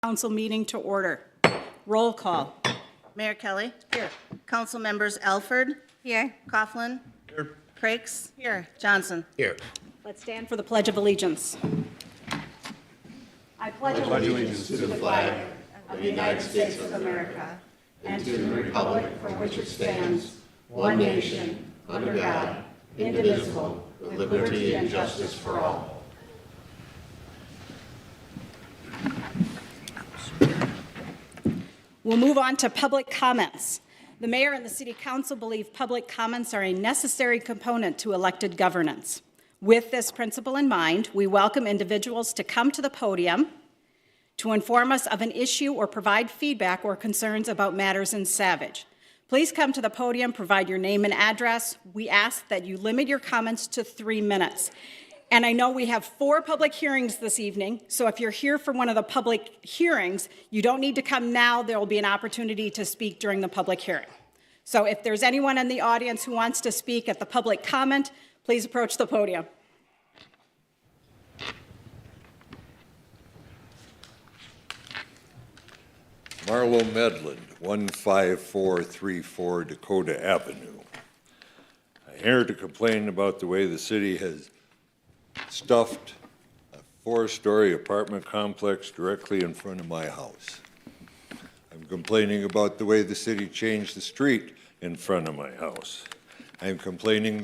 Council meeting to order. Roll call. Mayor Kelly. Here. Council members Alford. Here. Coughlin. Here. Frakes. Here. Johnson. Here. Let's stand for the Pledge of Allegiance. I pledge allegiance to the flag of the United States of America and to the republic for which it stands, one nation, under God, indivisible, with liberty and justice for all. We'll move on to public comments. The mayor and the city council believe public comments are a necessary component to elected governance. With this principle in mind, we welcome individuals to come to the podium to inform us of an issue or provide feedback or concerns about matters in Savage. Please come to the podium, provide your name and address. We ask that you limit your comments to 3 minutes. And I know we have 4 public hearings this evening, so if you're here for one of the public hearings, you don't need to come now. There will be an opportunity to speak during the public hearing. So if there's anyone in the audience who wants to speak at the public comment, please approach the podium. Marlo Medlin, 15434 Dakota Avenue. I'm here to complain about the way the city has stuffed a 4-story apartment complex directly in front of my house. I'm complaining about the way the city changed the street in front of my house. I'm complaining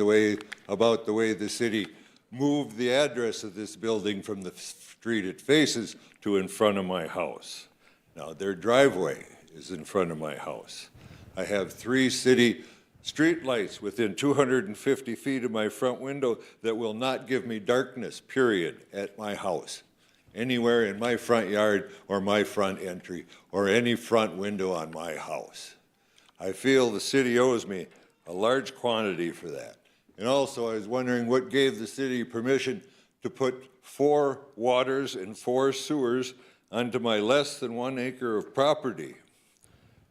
about the way the city moved the address of this building from the street it faces to in front of my house. Now, their driveway is in front of my house. I have 3 city street lights within 250 feet of my front window that will not give me darkness, period, at my house, anywhere in my front yard or my front entry or any front window on my house. I feel the city owes me a large quantity for that. And also, I was wondering what gave the city permission to put 4 waters and 4 sewers onto my less than 1 acre of property,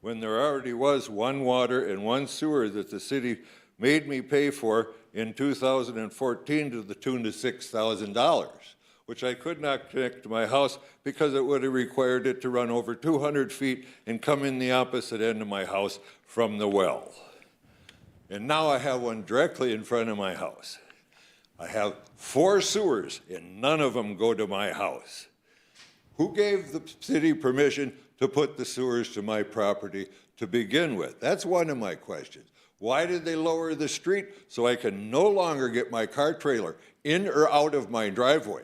when there already was 1 water and 1 sewer that the city made me pay for in 2014 to the tune of $6,000, which I could not connect to my house because it would have required it to run over 200 feet and come in the opposite end of my house from the well. And now I have one directly in front of my house. I have 4 sewers and none of them go to my house. Who gave the city permission to put the sewers to my property to begin with? That's one of my questions. Why did they lower the street so I can no longer get my car trailer in or out of my driveway?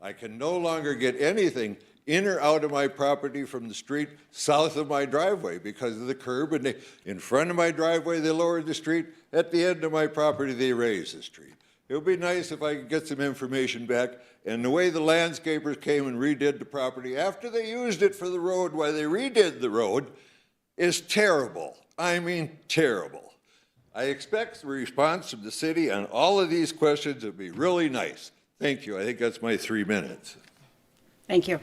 I can no longer get anything in or out of my property from the street south of my driveway because of the curb. And in front of my driveway, they lowered the street. At the end of my property, they raised the street. It would be nice if I could get some information back. And the way the landscapers came and redid the property after they used it for the road, while they redid the road, is terrible. I mean, terrible. I expect the response from the city on all of these questions would be really nice. Thank you. I think that's my 3 minutes. Thank you.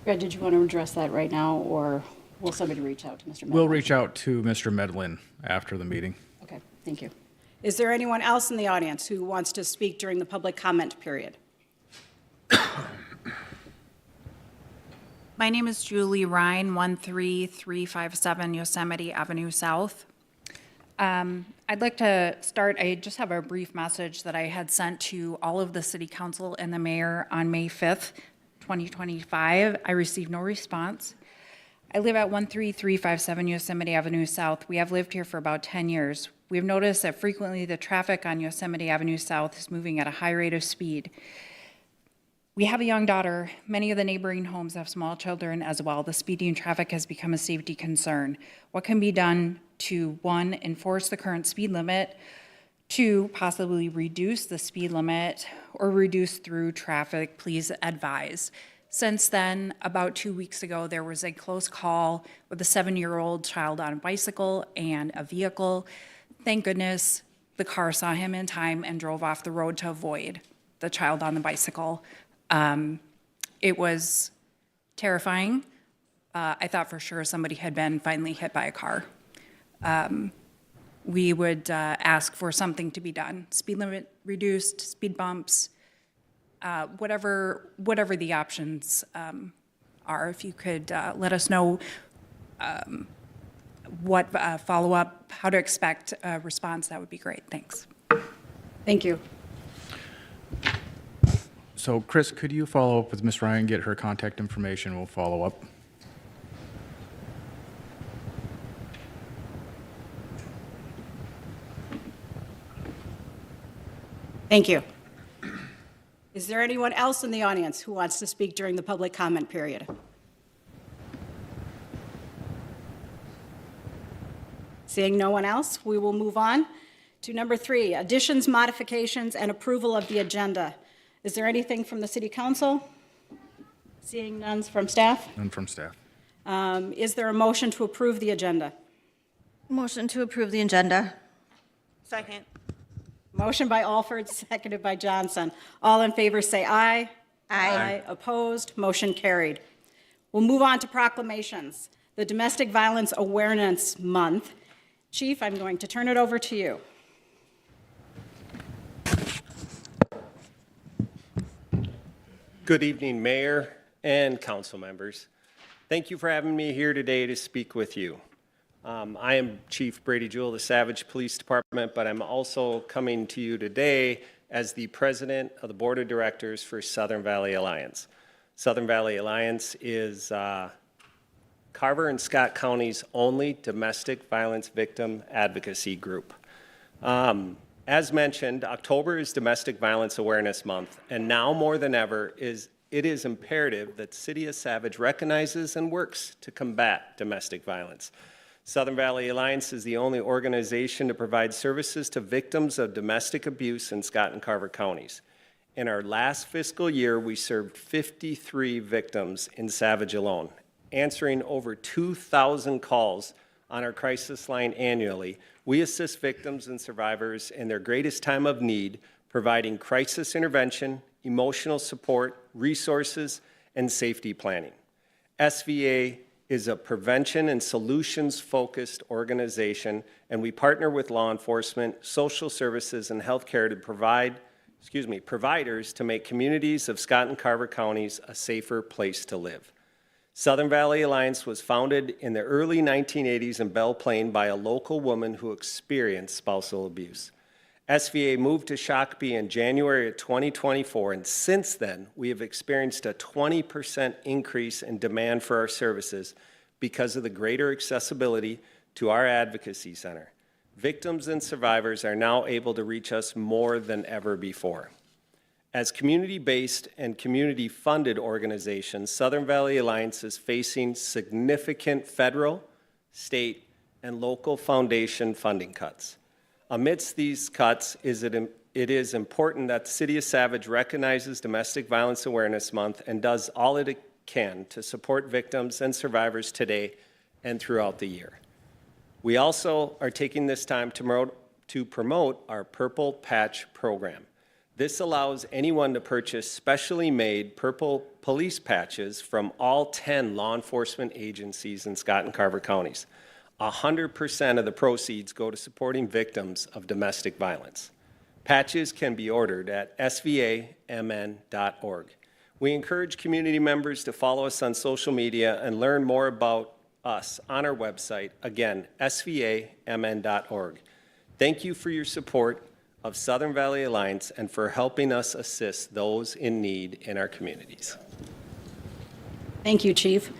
Greg, did you want to address that right now, or will somebody reach out to Mr. Medlin? We'll reach out to Mr. Medlin after the meeting. Okay, thank you. Is there anyone else in the audience who wants to speak during the public comment period? My name is Julie Ryan, 13357 Yosemite Avenue South. I'd like to start, I just have a brief message that I had sent to all of the city council and the mayor on May 5th, 2025. I received no response. I live at 13357 Yosemite Avenue South. We have lived here for about 10 years. We've noticed that frequently the traffic on Yosemite Avenue South is moving at a high rate of speed. We have a young daughter. Many of the neighboring homes have small children as well. The speeding traffic has become a safety concern. What can be done to, 1, enforce the current speed limit, 2, possibly reduce the speed limit, or reduce through traffic? Please advise. Since then, about 2 weeks ago, there was a close call with a 7-year-old child on a bicycle and a vehicle. Thank goodness the car saw him in time and drove off the road to avoid the child on the bicycle. It was terrifying. I thought for sure somebody had been finally hit by a car. We would ask for something to be done. Speed limit reduced, speed bumps, whatever the options are. If you could let us know what follow-up, how to expect a response, that would be great. Thanks. Thank you. So Chris, could you follow up with Ms. Ryan, get her contact information, we'll follow up. Thank you. Is there anyone else in the audience who wants to speak during the public comment period? Seeing no one else, we will move on to number 3, additions, modifications, and approval of the agenda. Is there anything from the City Council? Seeing none from staff? None from staff. Is there a motion to approve the agenda? Motion to approve the agenda. Second. Motion by Alford, seconded by Johnson. All in favor say aye. Aye. Opposed? Motion carried. We'll move on to proclamations. The Domestic Violence Awareness Month. Chief, I'm going to turn it over to you. Good evening, Mayor and council members. Thank you for having me here today to speak with you. I am Chief Brady Jewell of the Savage Police Department, but I'm also coming to you today as the president of the Board of Directors for Southern Valley Alliance. Southern Valley Alliance is Carver and Scott County's only domestic violence victim advocacy group. As mentioned, October is Domestic Violence Awareness Month, and now more than ever it is imperative that City of Savage recognizes and works to combat domestic violence. Southern Valley Alliance is the only organization to provide services to victims of domestic abuse in Scott and Carver counties. In our last fiscal year, we served 53 victims in Savage alone, answering over 2,000 calls on our crisis line annually. We assist victims and survivors in their greatest time of need, providing crisis intervention, emotional support, resources, and safety planning. SVA is a prevention and solutions-focused organization, and we partner with law enforcement, social services, and healthcare to providers to make communities of Scott and Carver counties a safer place to live. Southern Valley Alliance was founded in the early 1980s in Belle Plaine by a local woman who experienced spousal abuse. SVA moved to Shakopee in January of 2024, and since then, we have experienced a 20% increase in demand for our services because of the greater accessibility to our advocacy center. Victims and survivors are now able to reach us more than ever before. As community-based and community-funded organizations, Southern Valley Alliance is facing significant federal, state, and local foundation funding cuts. Amidst these cuts, it is important that the City of Savage recognizes Domestic Violence Awareness Month and does all it can to support victims and survivors today and throughout the year. We also are taking this time to promote our Purple Patch program. This allows anyone to purchase specially made purple police patches from all 10 law enforcement agencies in Scott and Carver counties. 100% of the proceeds go to supporting victims of domestic violence. Patches can be ordered at svamn.org. We encourage community members to follow us on social media and learn more about us on our website, again, svamn.org. Thank you for your support of Southern Valley Alliance and for helping us assist those in need in our communities. Thank you, Chief.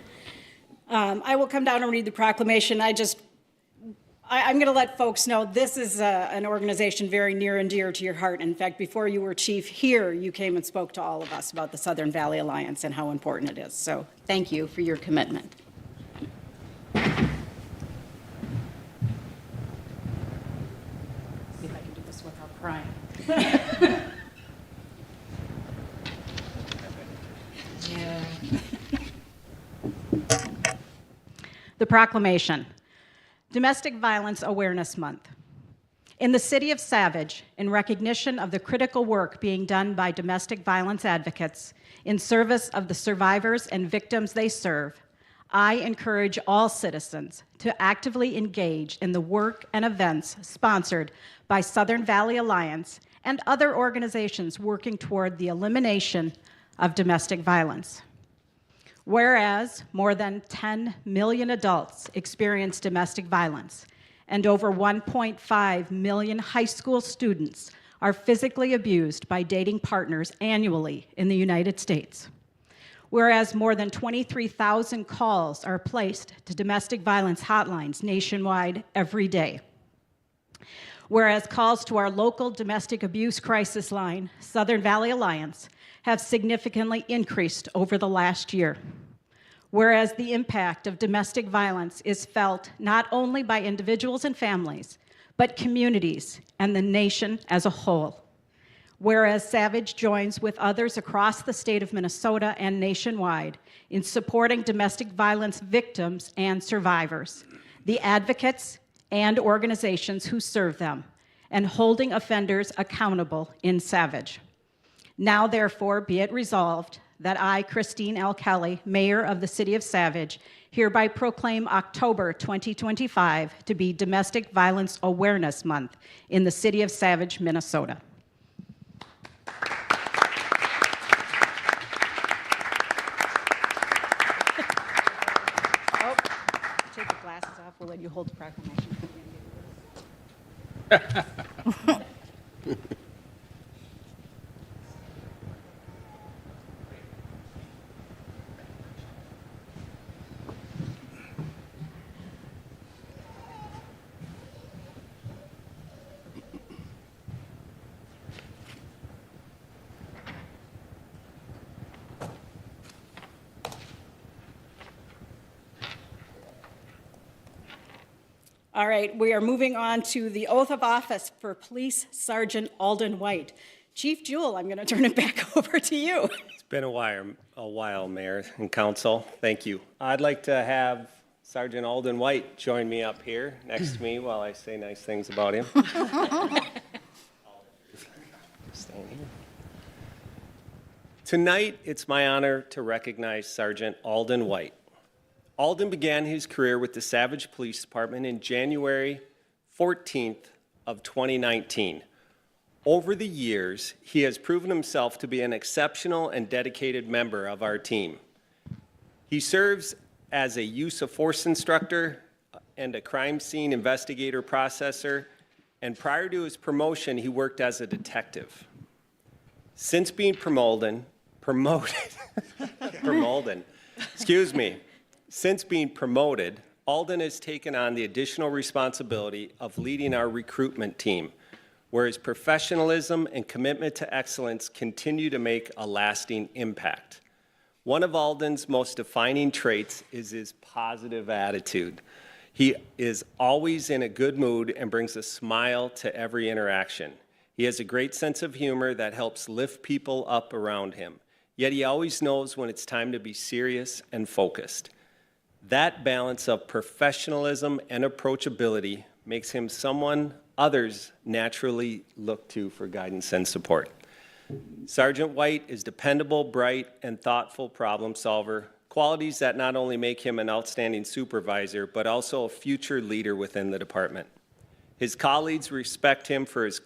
I will come down and read the proclamation. I'm going to let folks know this is an organization very near and dear to your heart. In fact, before you were chief here, you came and spoke to all of us about the Southern Valley Alliance and how important it is. So thank you for your commitment. See if I can do this without crying. Yeah. The proclamation, Domestic Violence Awareness Month. In the City of Savage, in recognition of the critical work being done by domestic violence advocates in service of the survivors and victims they serve, I encourage all citizens to actively engage in the work and events sponsored by Southern Valley Alliance and other organizations working toward the elimination of domestic violence. Whereas more than 10 million adults experience domestic violence, and over 1.5 million high school students are physically abused by dating partners annually in the United States. Whereas more than 23,000 calls are placed to domestic violence hotlines nationwide every day. Whereas calls to our local domestic abuse crisis line, Southern Valley Alliance, have significantly increased over the last year. Whereas the impact of domestic violence is felt not only by individuals and families, but communities and the nation as a whole. Whereas Savage joins with others across the state of Minnesota and nationwide in supporting domestic violence victims and survivors, the advocates and organizations who serve them, and holding offenders accountable in Savage. Now, therefore, be it resolved that I, Christine L. Kelly, Mayor of the City of Savage, hereby proclaim October 2025 to be Domestic Violence Awareness Month in the City of Savage, Minnesota. Oh, take the glasses off. We'll let you hold the proclamation. All right, we are moving on to the oath of office for Police Sergeant Alden White. Chief Jewell, I'm going to turn it back over to you. It's been a while, Mayor and Council. Thank you. I'd like to have Sergeant Alden White join me up here next to me while I say nice things about him. Staying here. Tonight, it's my honor to recognize Sergeant Alden White. Alden began his career with the Savage Police Department in January 14th of 2019. Over the years, he has proven himself to be an exceptional and dedicated member of our team. He serves as a use of force instructor and a crime scene investigator processor, and prior to his promotion, he worked as a detective. Since being Since being promoted, Alden has taken on the additional responsibility of leading our recruitment team, where his professionalism and commitment to excellence continue to make a lasting impact. One of Alden's most defining traits is his positive attitude. He is always in a good mood and brings a smile to every interaction. He has a great sense of humor that helps lift people up around him, yet he always knows when it's time to be serious and focused. That balance of professionalism and approachability makes him someone others naturally look to for guidance and support. Sergeant White is dependable, bright, and thoughtful problem solver, qualities that not only make him an outstanding supervisor, but also a future leader within the department. His colleagues respect him for his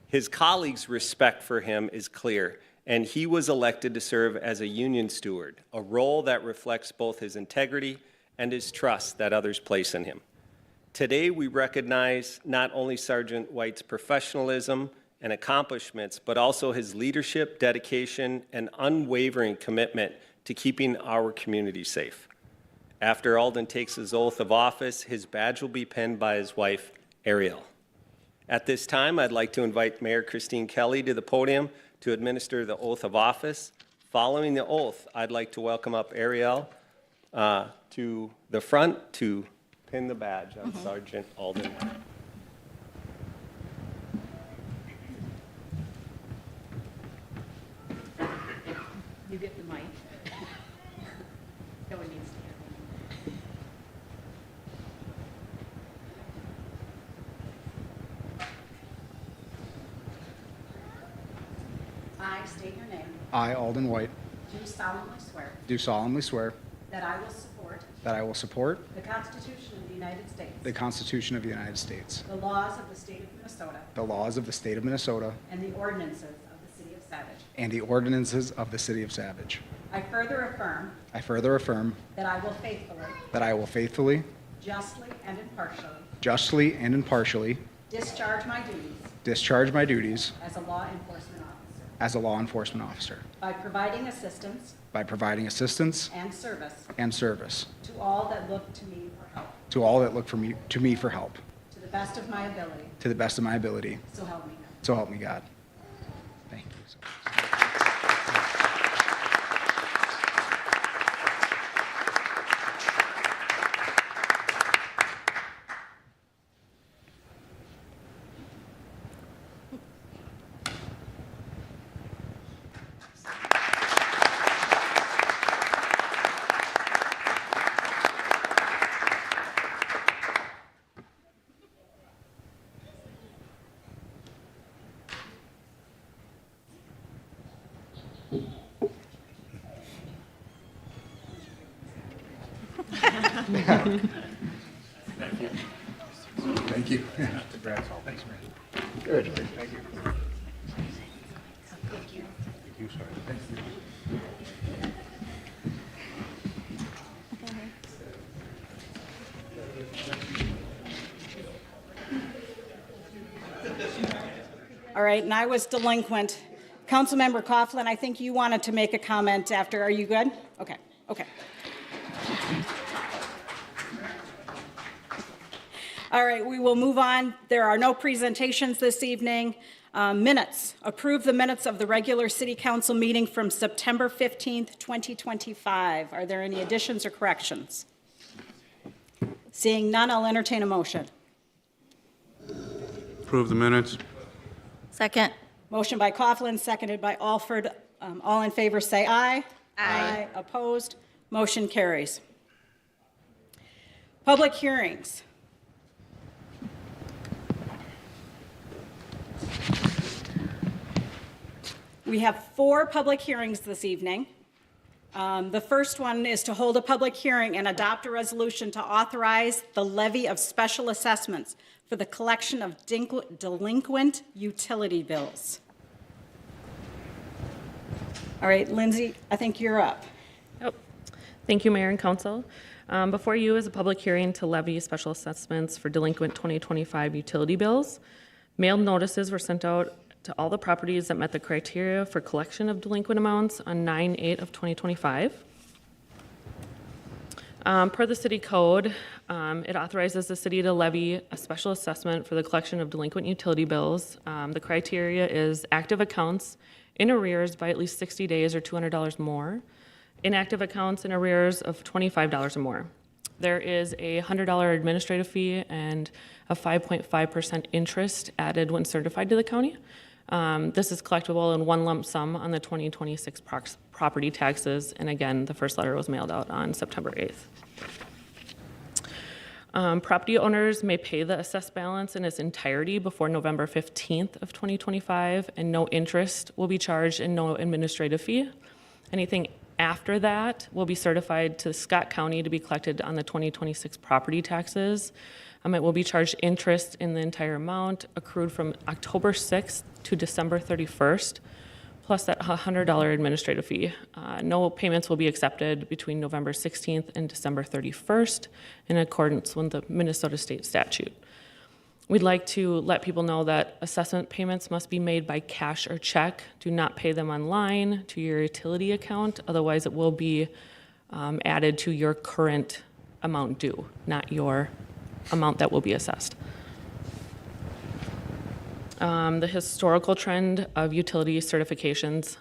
His colleagues' respect for him is clear, and he was elected to serve as a union steward, a role that reflects both his integrity and his trust that others place in him. Today, we recognize not only Sergeant White's professionalism and accomplishments, but also his leadership, dedication, and unwavering commitment to keeping our community safe. After Alden takes his oath of office, his badge will be pinned by his wife, Ariel. At this time, I'd like to invite Mayor Christine Kelly to the podium to administer the oath of office. Following the oath, I'd like to welcome up Ariel to the front to pin the badge on Sergeant Alden. You get the mic. No one needs to hear. I state your name. I, Alden White, Do solemnly swear do solemnly swear that I will support that I will support the Constitution of the United States, the Constitution of the United States, the laws of the state of Minnesota, the laws of the state of Minnesota, and the ordinances of the city of Savage. and the ordinances of the city of Savage. I further affirm I further affirm that I will faithfully, that I will faithfully, justly, and impartially justly, and impartially discharge my duties discharge my duties as a law enforcement officer as a law enforcement officer by providing assistance by providing assistance and service to all that look to me for help, all that look to me for help, to the best of my ability, to the best of my ability. so help me God. So help me God. Thank you so much. Thank you. Thanks, Brad. Good. Thank you. Thank you, sir. Thank you. All right, and I was delinquent. Councilmember Coughlin, I think you wanted to make a comment after. Are you good? Okay, okay. All right, we will move on. There are no presentations this evening. Minutes. Approve the minutes of the regular city council meeting from September 15th, 2025. Are there any additions or corrections? Seeing none, I'll entertain a motion. Approve the minutes. Second. Motion by Coughlin, seconded by Alford. All in favor say aye. Aye. Opposed? Motion carries. Public hearings. We have 4 public hearings this evening. The first one is to hold a public hearing and adopt a resolution to authorize the levy of special assessments for the collection of delinquent utility bills. All right, Lindsay, I think you're up. Yep. Thank you, Mayor and Council. Before you is a public hearing to levy special assessments for delinquent 2025 utility bills. Mailed notices were sent out to all the properties that met the criteria for collection of delinquent amounts on 9/8 of 2025. Per the city code, it authorizes the city to levy a special assessment for the collection of delinquent utility bills. The criteria is active accounts in arrears by at least 60 days or $200 more, inactive accounts in arrears of $25 or more. There is a $100 administrative fee and a 5.5% interest added when certified to the county. This is collectible in one lump sum on the 2026 property taxes, and again, the first letter was mailed out on September 8th. Property owners may pay the assessed balance in its entirety before November 15th of 2025, and no interest will be charged and no administrative fee. Anything after that will be certified to Scott County to be collected on the 2026 property taxes. It will be charged interest in the entire amount accrued from October 6th to December 31st, plus that $100 administrative fee. No payments will be accepted between November 16th and December 31st in accordance with the Minnesota state statute. We'd like to let people know that assessment payments must be made by cash or check. Do not pay them online to your utility account, otherwise it will be added to your current amount due, not your amount that will be assessed. The historical trend of utility certifications.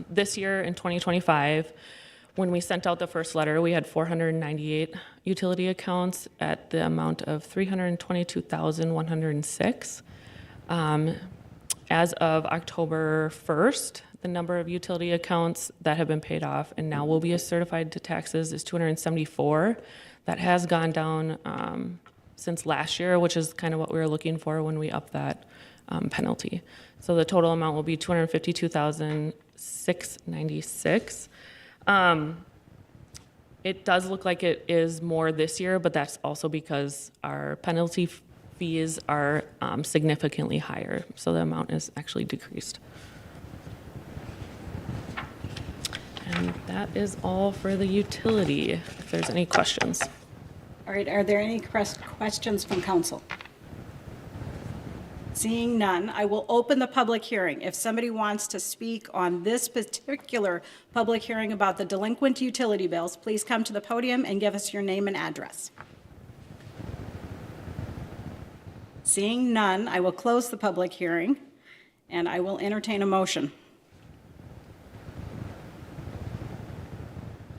This year in 2025, when we sent out the first letter, we had 498 utility accounts at the amount of $322,106. As of October 1st, the number of utility accounts that have been paid off and now will be certified to taxes is 274. That has gone down since last year, which is kind of what we were looking for when we upped that penalty. So the total amount will be $252,696. It does look like it is more this year, but that's also because our penalty fees are significantly higher, so the amount is actually decreased. And that is all for the utility, if there's any questions. All right, are there any questions from council? Seeing none, I will open the public hearing. If somebody wants to speak on this particular public hearing about the delinquent utility bills, please come to the podium and give us your name and address. Seeing none, I will close the public hearing, and I will entertain a motion.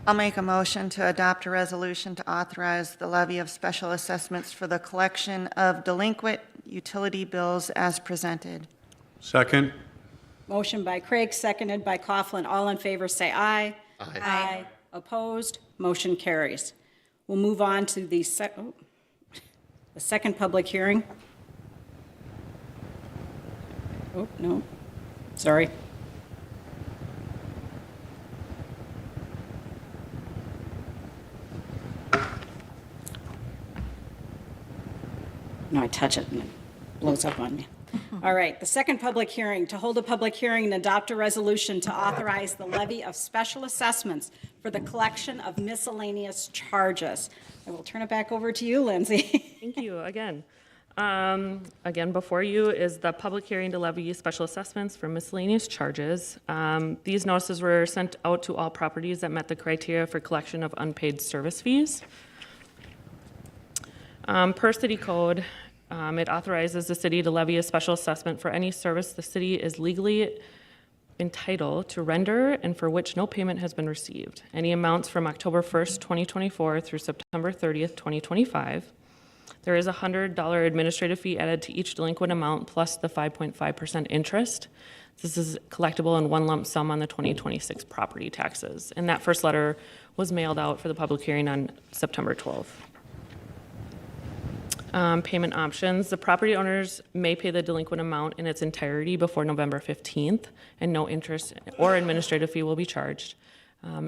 I'll make a motion to adopt a resolution to authorize the levy of special assessments for the collection of delinquent utility bills as presented. Second. Motion by Craig, seconded by Coughlin. All in favor, say aye. Aye. Opposed? Motion carries. We'll move on to the second public hearing. Oh, no, sorry. No, I touch it and it blows up on me. All right, the second public hearing, to hold a public hearing and adopt a resolution to authorize the levy of special assessments for the collection of miscellaneous charges. I will turn it back over to you, Lindsay. Thank you again. Again, before you is the public hearing to levy special assessments for miscellaneous charges. These notices were sent out to all properties that met the criteria for collection of unpaid service fees. Per city code, it authorizes the city to levy a special assessment for any service the city is legally entitled to render and for which no payment has been received. Any amounts from October 1st, 2024 through September 30th, 2025. There is a $100 administrative fee added to each delinquent amount plus the 5.5% interest. This is collectible in one lump sum on the 2026 property taxes. And that first letter was mailed out for the public hearing on September 12th. Payment options. The property owners may pay the delinquent amount in its entirety before November 15th, and no interest or administrative fee will be charged.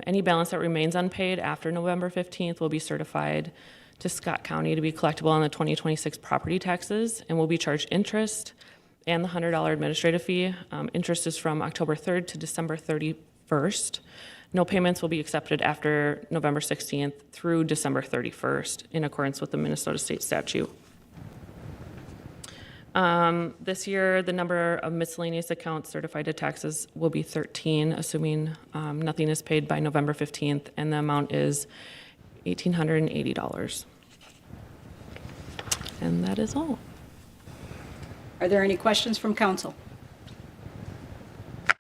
Any balance that remains unpaid after November 15th will be certified to Scott County to be collectible on the 2026 property taxes and will be charged interest and the $100 administrative fee. Interest is from October 3rd to December 31st. No payments will be accepted after November 16th through December 31st in accordance with the Minnesota State statute. This year, the number of miscellaneous accounts certified to taxes will be 13, assuming nothing is paid by November 15th, and the amount is $1,880. And that is all. Are there any questions from council?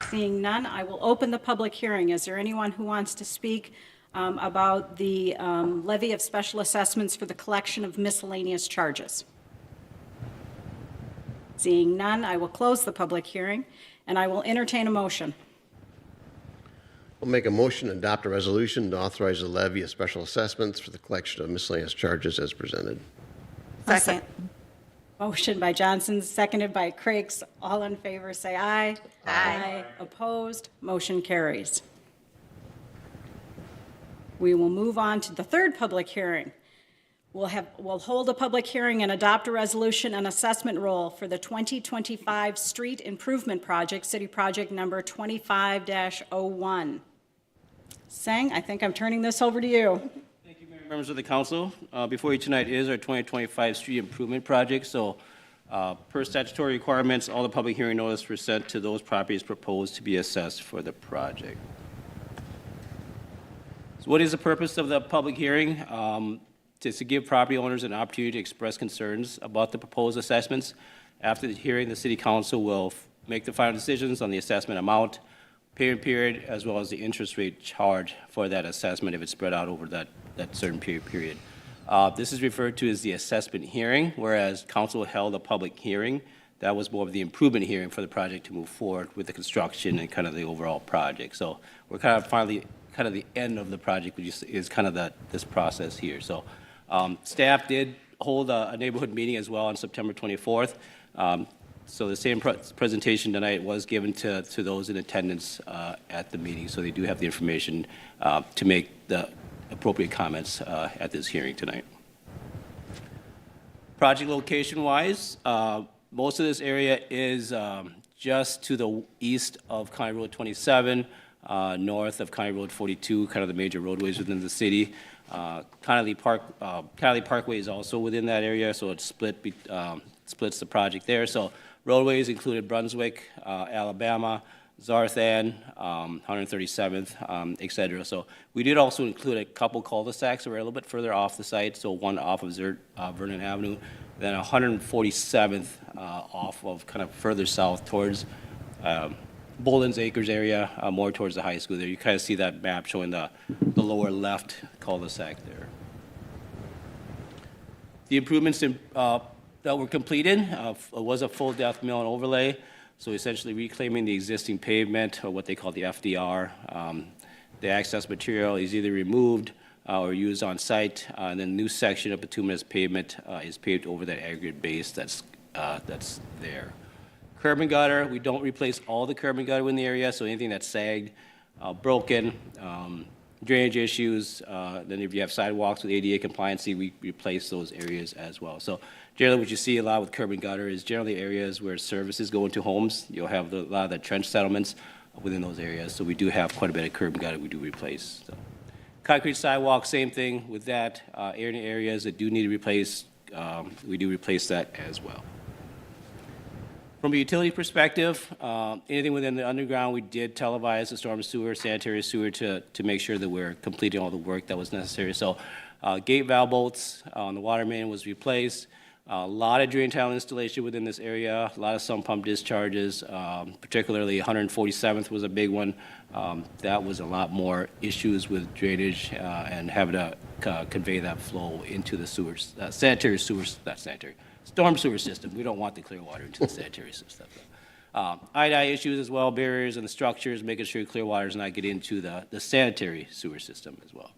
Seeing none, I will open the public hearing. Is there anyone who wants to speak about the levy of special assessments for the collection of miscellaneous charges? Seeing none, I will close the public hearing, and I will entertain a motion. I'll make a motion to adopt a resolution to authorize the levy of special assessments for the collection of miscellaneous charges as presented. Second. Motion by Johnson, seconded by Crakes. All in favor, say aye. Aye. Opposed? Motion carries. We will move on to the third public hearing. We'll hold a public hearing and adopt a resolution and assessment roll for the 2025 Street Improvement Project, City Project Number 25-01. Sang, I think I'm turning this over to you. Thank you, Mayor, members of the council. Before you tonight is our 2025 Street Improvement Project. So per statutory requirements, all the public hearing notices were sent to those properties proposed to be assessed for the project. So what is the purpose of the public hearing? Is to give property owners an opportunity to express concerns about the proposed assessments. After the hearing, the city council will make the final decisions on the assessment amount, payment period, as well as the interest rate charged for that assessment if it's spread out over that certain period. This is referred to as the assessment hearing, whereas council held a public hearing. That was more of the improvement hearing for the project to move forward with the construction and kind of the overall project. So we're kind of finally kind of the end of the project, which is kind of this process here. So staff did hold a neighborhood meeting as well on September 24th. So the same presentation tonight was given to those in attendance at the meeting. So they do have the information to make the appropriate comments at this hearing tonight. Project location-wise, most of this area is just to the east of County Road 27, north of County Road 42, kind of the major roadways within the city. Connolly Parkway is also within that area, so it splits the project there. So roadways included Brunswick, Alabama, Zarthan, 137th, et cetera. So we did also include a couple cul-de-sacs that were a little bit further off the site, so one off of Vernon Avenue, then 147th off of kind of further south towards Bolden's Acres area, more towards the high school there. You kind of see that map showing the lower left cul-de-sac there. The improvements that were completed was a full depth mill and overlay, so essentially reclaiming the existing pavement, or what they call the FDR. The access material is either removed or used on site, and then a new section of bituminous pavement is paved over that aggregate base that's there. Curb and gutter, we don't replace all the curb and gutter in the area, so anything that's sagged, broken, drainage issues, then if you have sidewalks with ADA compliancy, we replace those areas as well. So generally what you see a lot with curb and gutter is generally areas where services go into homes. You'll have a lot of the trench settlements within those areas, so we do have quite a bit of curb and gutter we do replace. So. Concrete sidewalk, same thing with that. Areas that do need to replace, we do replace that as well. From a utility perspective, anything within the underground, we did televise the storm sewer, sanitary sewer to make sure that we're completing all the work that was necessary. So gate valve bolts on the water main was replaced. A lot of drain tile installation within this area, a lot of sump pump discharges, particularly 147th was a big one. That was a lot more issues with drainage and having to convey that flow into the sewers, sanitary sewers, not sanitary, storm sewer system. We don't want the clear water into the sanitary system. IDI issues as well, barriers and the structures, making sure clear water does not get into the sanitary sewer system as well.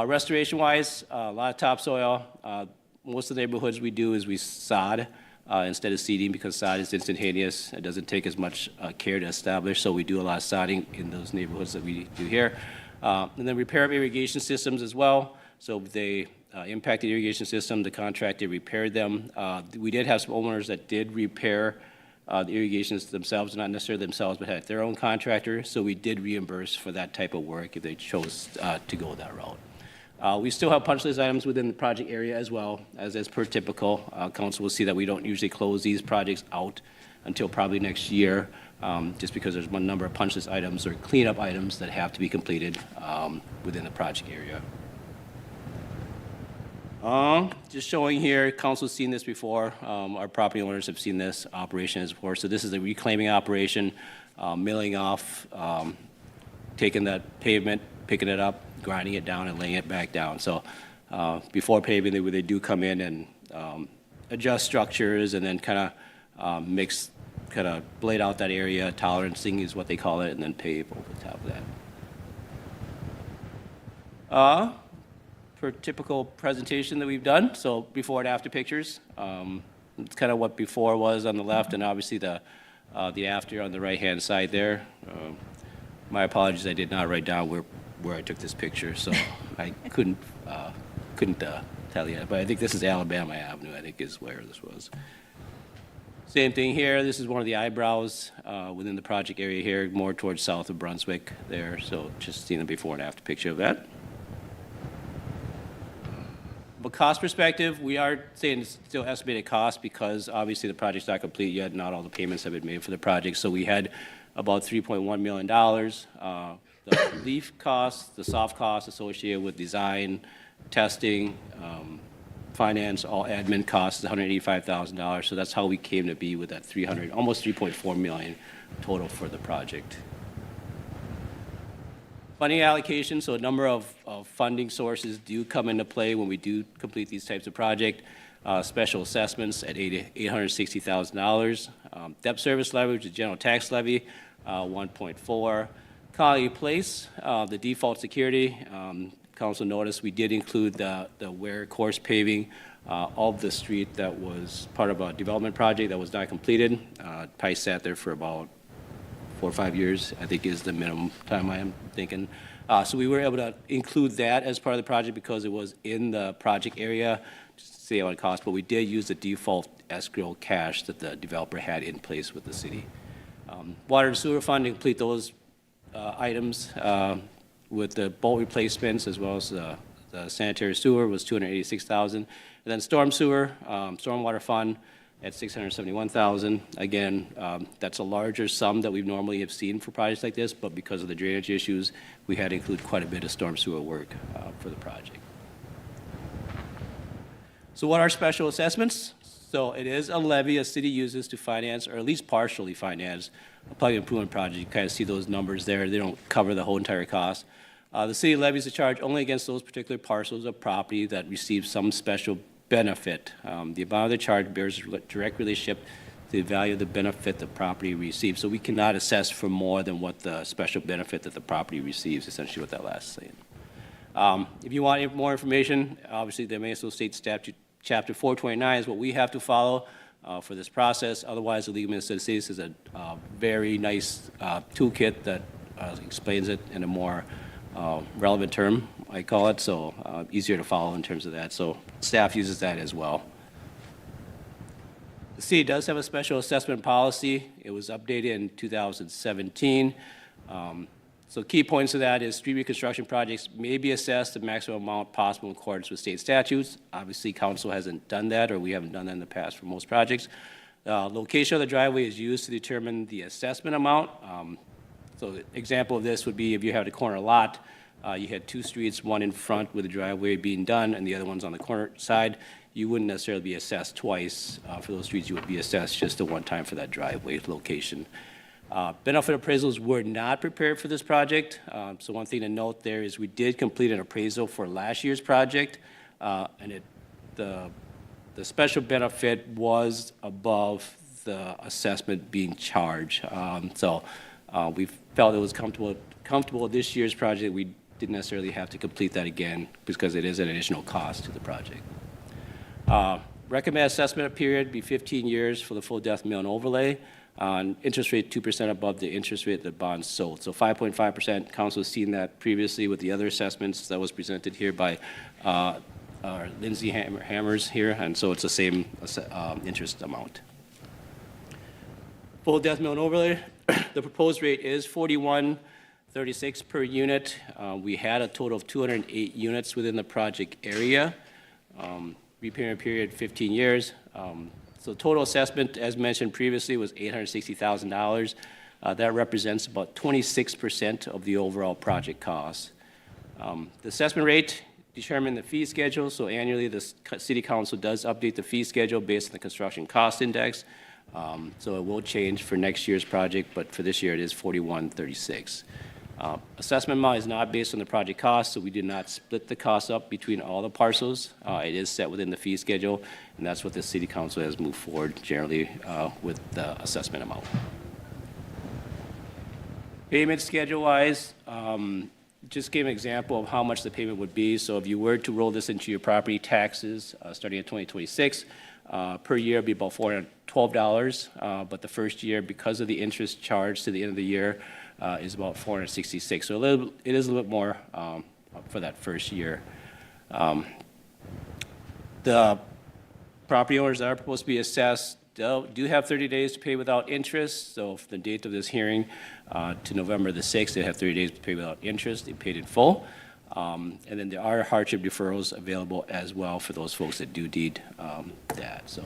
Restoration-wise, a lot of topsoil. Most of the neighborhoods we do is we sod instead of seeding, because sod is instantaneous. It doesn't take as much care to establish, so we do a lot of sodding in those neighborhoods that we do here. And then repair of irrigation systems as well. So if they impacted irrigation system, the contractor repaired them. We did have some owners that did repair the irrigations themselves, not necessarily themselves, but had their own contractor. So we did reimburse for that type of work if they chose to go that route. We still have punch list items within the project area as well, as per typical. Council will see that we don't usually close these projects out until probably next year, just because there's one number of punch list items or cleanup items that have to be completed within the project area. Just showing here, council's seen this before. Our property owners have seen this operation as before. So this is a reclaiming operation, milling off, taking that pavement, picking it up, grinding it down and laying it back down. So before paving, they do come in and adjust structures and then kind of blade out that area. Tolerancing is what they call it, and then pave over the top of that. For typical presentation that we've done, so before and after pictures. It's kind of what before was on the left, and obviously the after on the right-hand side there. My apologies, I did not write down where I took this picture, so I couldn't tell you. But I think this is Alabama Avenue, I think is where this was. Same thing here. This is one of the eyebrows within the project area here, more towards south of Brunswick there. So just seeing the before and after picture of that. From a cost perspective, we are saying it's still estimated cost because obviously the project's not complete yet. Not all the payments have been made for the project. So we had about $3.1 million. The leaf costs, the soft costs associated with design, testing, finance, all admin costs is $185,000. So that's how we came to be with that almost $3.4 million total for the project. Funding allocation, so a number of funding sources do come into play when we do complete these types of projects. Special assessments at $860,000. Debt service levy, which is general tax levy, 1.4. Colony Place, the default security. Council noticed we did include the Ware course paving of the street that was part of a development project that was not completed. Probably sat there for about 4 or 5 years, I think is the minimum time I am thinking. So we were able to include that as part of the project because it was in the project area, just to see what it cost, but we did use the default escrow cash that the developer had in place with the city. Water and sewer fund to complete those items with the bolt replacements as well as the sanitary sewer was $286,000. And then storm sewer, stormwater fund at $671,000. Again, that's a larger sum that we normally have seen for projects like this, but because of the drainage issues, we had to include quite a bit of storm sewer work for the project. So what are special assessments? So it is a levy a city uses to finance, or at least partially finance, a public improvement project. You kind of see those numbers there. They don't cover the whole entire cost. The city levies a charge only against those particular parcels of property that receive some special benefit. The amount of the charge bears a direct relationship to the value of the benefit the property receives. So we cannot assess for more than what the special benefit that the property receives, essentially what that last is saying. If you want more information, obviously the Minnesota State Statute Chapter 429 is what we have to follow for this process. Otherwise, the League of Minnesota Cities is a very nice toolkit that explains it in a more relevant term, I call it, so easier to follow in terms of that. So staff uses that as well. The city does have a special assessment policy. It was updated in 2017. So key points of that is street reconstruction projects may be assessed the maximum amount possible in accordance with state statutes. Obviously, council hasn't done that, or we haven't done that in the past for most projects. Location of the driveway is used to determine the assessment amount. So an example of this would be if you had a corner lot, you had two streets, one in front with the driveway being done and the other one's on the corner side, you wouldn't necessarily be assessed twice for those streets. You would be assessed just the one time for that driveway location. Benefit appraisals were not prepared for this project. So one thing to note there is we did complete an appraisal for last year's project, and the special benefit was above the assessment being charged. So we felt it was comfortable with this year's project. We didn't necessarily have to complete that again because it is an additional cost to the project. Recommended assessment period be 15 years for the full depth mill and overlay. Interest rate 2% above the interest rate the bond sold. So 5.5%, council has seen that previously with the other assessments that was presented here by Lindsay Hammers here, and so it's the same interest amount. Full depth mill and overlay, the proposed rate is $41.36 per unit. We had a total of 208 units within the project area. Repayment period 15 years. So total assessment, as mentioned previously, was $860,000. That represents about 26% of the overall project cost. The assessment rate determine the fee schedule. So annually, the city council does update the fee schedule based on the construction cost index. So it will change for next year's project, but for this year it is $41.36. Assessment amount is not based on the project cost, so we did not split the cost up between all the parcels. It is set within the fee schedule, and that's what the city council has moved forward generally with the assessment amount. Payment schedule-wise, just give an example of how much the payment would be. So if you were to roll this into your property taxes starting in 2026, per year it'd be about $412, but the first year, because of the interest charged to the end of the year, is about $466. So it is a little bit more for that first year. The property owners that are supposed to be assessed do have 30 days to pay without interest. So from the date of this hearing to November the 6th, they have 30 days to pay without interest. They paid in full. And then there are hardship deferrals available as well for those folks that do need that. So.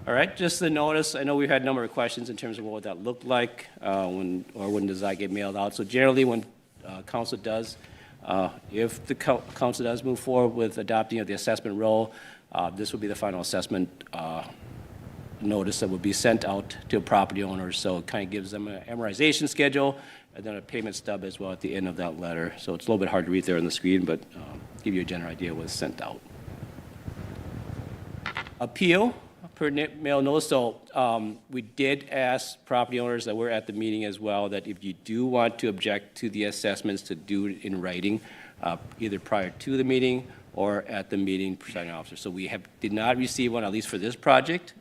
All right, just the notice. I know we've had a number of questions in terms of what would that look like when does that get mailed out. So generally, when council does, if the council does move forward with adopting of the assessment roll, this will be the final assessment notice that will be sent out to property owners. So it kind of gives them an amortization schedule and then a payment stub as well at the end of that letter. So it's a little bit hard to read there on the screen, but give you a general idea of what's sent out. Appeal. Per mail notice, so we did ask property owners that were at the meeting as well that if you do want to object to the assessments, to do it in writing, either prior to the meeting or at the meeting presiding officer. So we did not receive one, at least for this project.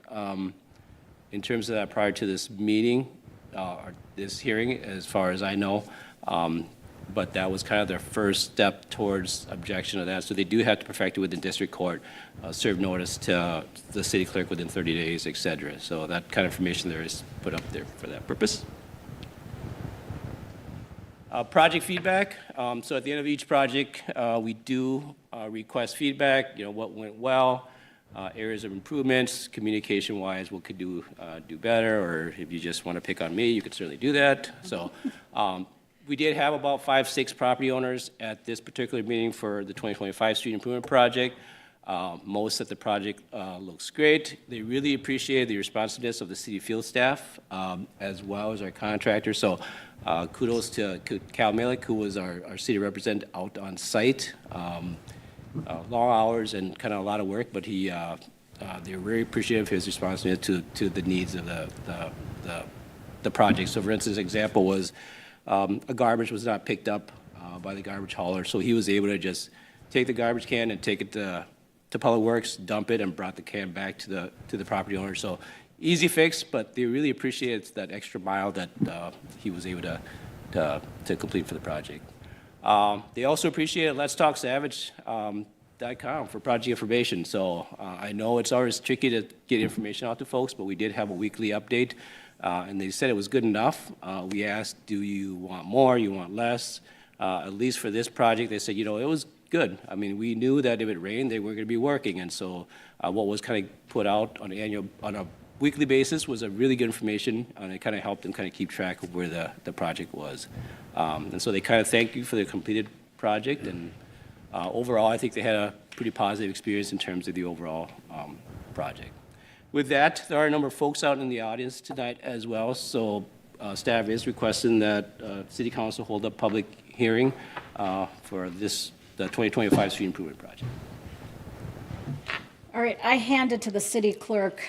in terms of that prior to this meeting, or this hearing, as far as I know. But that was kind of their first step towards objection of that. So they do have to perfect it with the district court, serve notice to the city clerk within 30 days, et cetera. So that kind of information there is put up there for that purpose. Project feedback. So at the end of each project, we do request feedback, what went well, areas of improvements, communication-wise, what could do better, or if you just want to pick on me, you could certainly do that. So we did have about 5-6 property owners at this particular meeting for the 2025 street improvement project. Most of the project looks great. They really appreciate the responsiveness of the city field staff, as well as our contractors. So kudos to Cal Malik, who was our city representative out on site. Long hours and kind of a lot of work, but they were very appreciative of his responsiveness to the needs of the project. So for instance, example was a garbage was not picked up by the garbage hauler, so he was able to just take the garbage can and take it to Public Works, dump it, and brought the can back to the property owner. So easy fix, but they really appreciated that extra mile that he was able to complete for the project. They also appreciated Let's Talk Savage.com for project information. So I know it's always tricky to get information out to folks, but we did have a weekly update, and they said it was good enough. We asked, do you want more, you want less? At least for this project, they said, it was good. I mean, we knew that if it rained, they weren't going to be working, and so what was kind of put out on a weekly basis was a really good information, and it kind of helped them kind of keep track of where the project was. And so they kind of thank you for the completed project, and overall, I think they had a pretty positive experience in terms of the overall project. With that, there are a number of folks out in the audience tonight as well, so staff is requesting that City Council hold a public hearing for the 2025 street improvement project. All right, I handed to the city clerk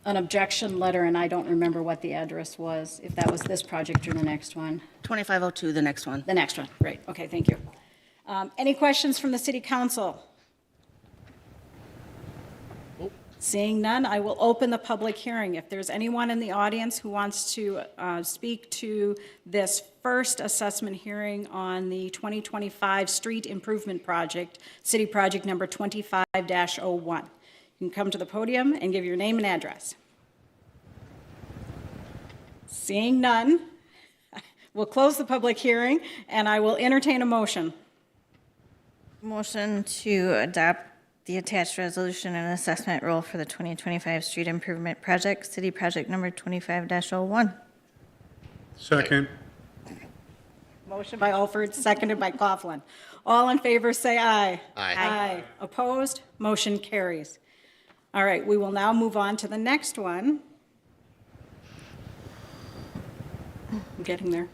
an objection letter, and I don't remember what the address was, if that was this project or the next one. 2502, the next one. The next one, great, okay, thank you. Any questions from the city council? Seeing none, I will open the public hearing. If there's anyone in the audience who wants to speak to this first assessment hearing on the 2025 street improvement project, city project number 25-01. You can come to the podium and give your name and address. Seeing none, we'll close the public hearing, and I will entertain a motion. Motion to adopt the attached resolution and assessment rule for the 2025 street improvement project, city project number 25-01. Second. Motion by Alford, seconded by Coughlin. All in favor, say aye. Aye. Aye. Opposed? Motion carries. All right, we will now move on to the next one. I'm getting there.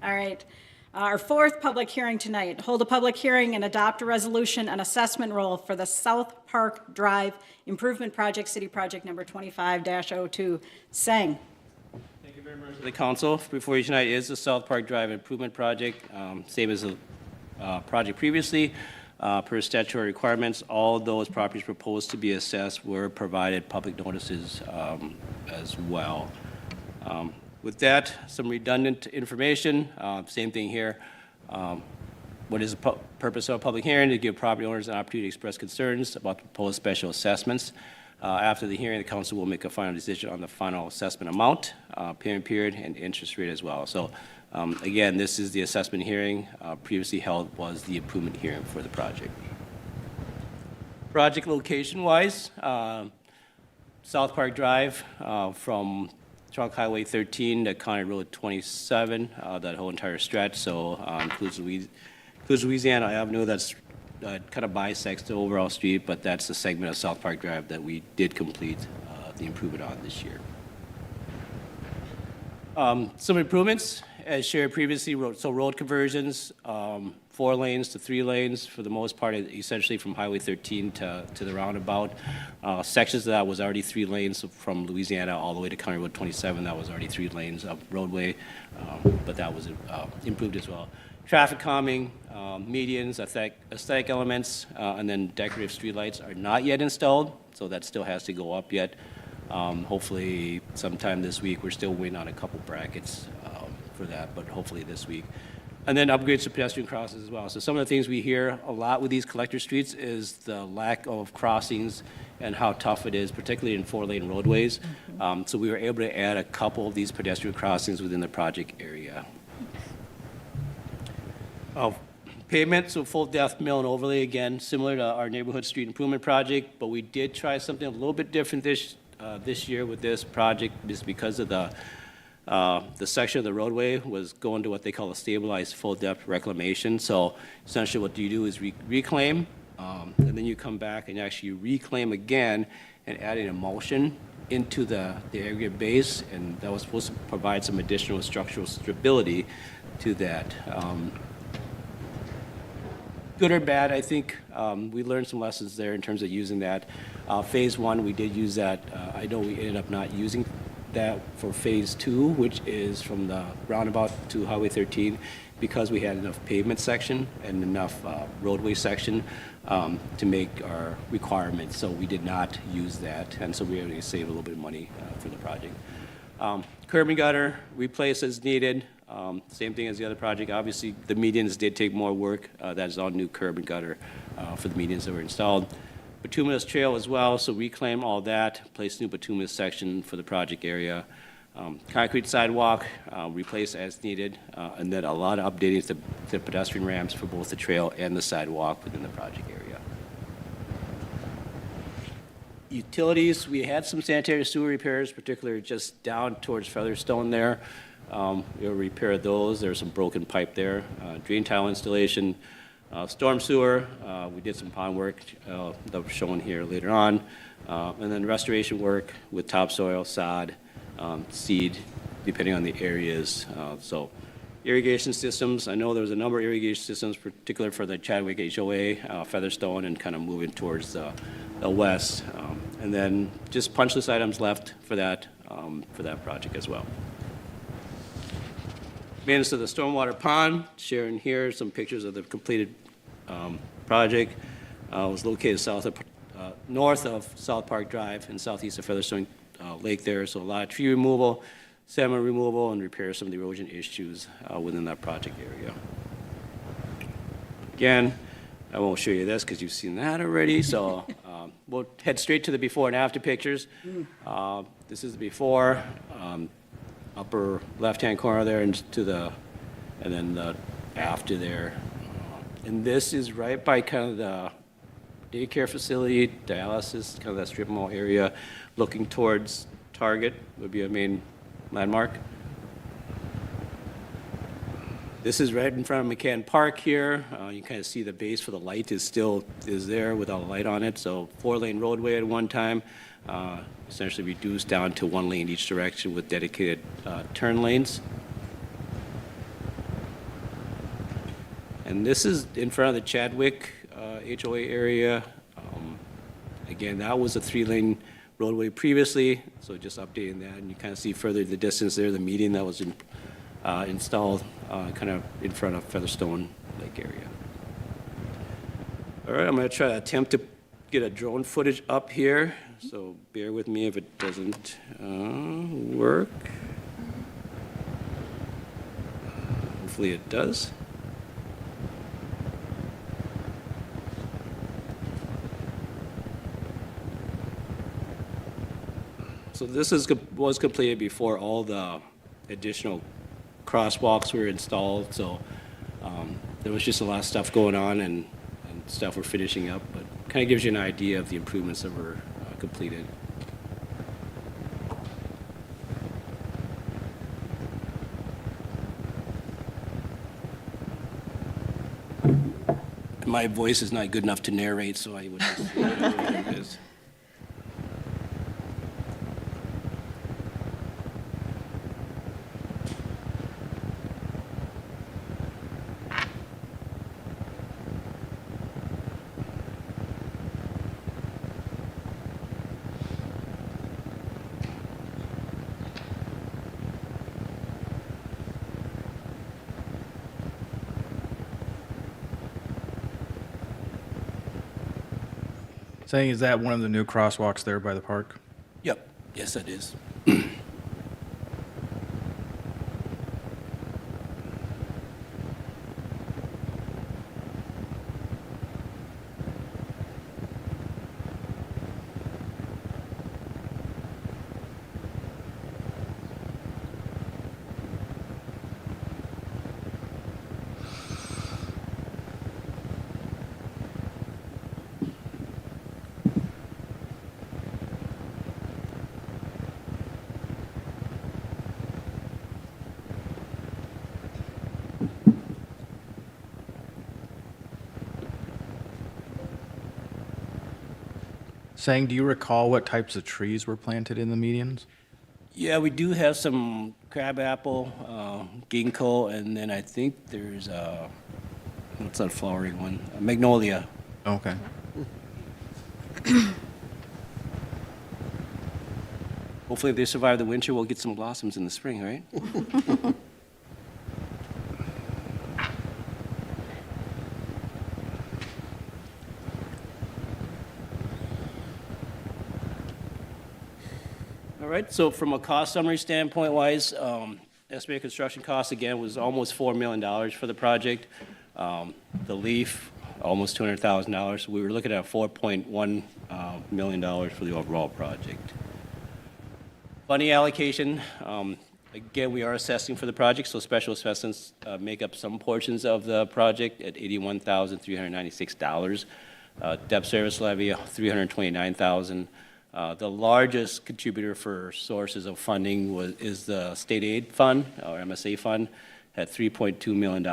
All right. Our fourth public hearing tonight, hold a public hearing and adopt a resolution and assessment roll for the South Park Drive Improvement Project, City Project number 25-02. Sang. Thank you very much to the council. Before you tonight is the South Park Drive Improvement Project, same as the project previously. Per statutory requirements, all those properties proposed to be assessed were provided public notices as well. With that, some redundant information, same thing here. What is the purpose of a public hearing? To give property owners an opportunity to express concerns about the proposed special assessments. After the hearing, the council will make a final decision on the final assessment amount, payment period, and interest rate as well. So again, this is the assessment hearing. Previously held was the improvement hearing for the project. Project location-wise, South Park Drive from Trunk Highway 13 to County Road 27, that whole entire stretch, so includes Louisiana Avenue. That's kind of bisects the overall street, but that's the segment of South Park Drive that we did complete the improvement on this year. Some improvements, as shared previously, road conversions, 4 lanes to 3 lanes for the most part, essentially from Highway 13 to the roundabout. Sections of that was already 3 lanes from Louisiana all the way to County Road 27. That was already 3 lanes of roadway, but that was improved as well. Traffic calming, medians, aesthetic elements, and then decorative streetlights are not yet installed, so that still has to go up yet. Hopefully sometime this week. We're still waiting on a couple brackets for that, but hopefully this week. And then upgrades to pedestrian crossings as well. So some of the things we hear a lot with these collector streets is the lack of crossings and how tough it is, particularly in 4-lane roadways. So we were able to add a couple of these pedestrian crossings within the project area. Pavement, so full depth mill and overlay, again, similar to our neighborhood street improvement project, but we did try something a little bit different this year with this project, just because of the section of the roadway was going to what they call a stabilized full depth reclamation. So essentially what you do is reclaim, and then you come back and actually reclaim again and add an emulsion into the aggregate base, and that was supposed to provide some additional structural stability to that. Good or bad, I think we learned some lessons there in terms of using that. Phase 1, we did use that. I know we ended up not using that for Phase 2, which is from the roundabout to Highway 13, because we had enough pavement section and enough roadway section to make our requirements. So we did not use that, and so we were able to save a little bit of money for the project. Curb and gutter, replace as needed. Same thing as the other project. Obviously, the medians did take more work. That is all new curb and gutter for the medians that were installed. Bituminous trail as well, so reclaim all that, place new bituminous section for the project area. Concrete sidewalk, replace as needed, and then a lot of updating to pedestrian ramps for both the trail and the sidewalk within the project area. Utilities, we had some sanitary sewer repairs, particularly just down towards Featherstone there. We'll repair those. There's some broken pipe there. Drain tile installation, storm sewer. We did some pond work that was shown here later on. And then restoration work with topsoil, sod, seed, depending on the areas. So irrigation systems, I know there was a number of irrigation systems, particularly for the Chadwick HOA, Featherstone, and kind of moving towards the west. And then just punch list items left for that project as well. Maintenance of the stormwater pond, sharing here some pictures of the completed project. It was located north of South Park Drive and southeast of Featherstone Lake there. So a lot of tree removal, sediment removal, and repair some of the erosion issues within that project area. Again, I won't show you this because you've seen that already. So we'll head straight to the before and after pictures. This is the before. Upper left-hand corner there and then the after there. And this is right by kind of the daycare facility, dialysis, kind of that strip mall area, looking towards Target would be a main landmark. This is right in front of McCann Park here. You kind of see the base for the light is there without a light on it. So 4-lane roadway at one time. Essentially reduced down to 1 lane each direction with dedicated turn lanes. And this is in front of the Chadwick HOA area. Again, that was a 3-lane roadway previously, so just updating that, and you kind of see further the distance there, the median that was installed kind of in front of Featherstone Lake area. All right, I'm going to try to attempt to get a drone footage up here. So bear with me if it doesn't work. Hopefully it does. So this was completed before all the additional crosswalks were installed. So there was just a lot of stuff going on and stuff we're finishing up, but kind of gives you an idea of the improvements that were completed. My voice is not good enough to narrate, so I would just it is. Saying, is that one of the new crosswalks there by the park? Yep, yes, it is. Saying, do you recall what types of trees were planted in the medians? Yeah, we do have some crabapple, ginkgo, and then I think there's what's that flowering one? Magnolia. Okay. Hopefully, if they survive the winter, we'll get some blossoms in the spring, right? All right, so from a cost summary standpoint wise, estimated construction cost again was almost $4 million for the project. The LEAF, almost $200,000. We were looking at $4.1 million for the overall project. Funding allocation, again, we are assessing for the project, so special assessments make up some portions of the project at $81,396. Debt service levy, $329,000. The largest contributor for sources of funding is the state aid fund, or MSA fund, at $3.2 million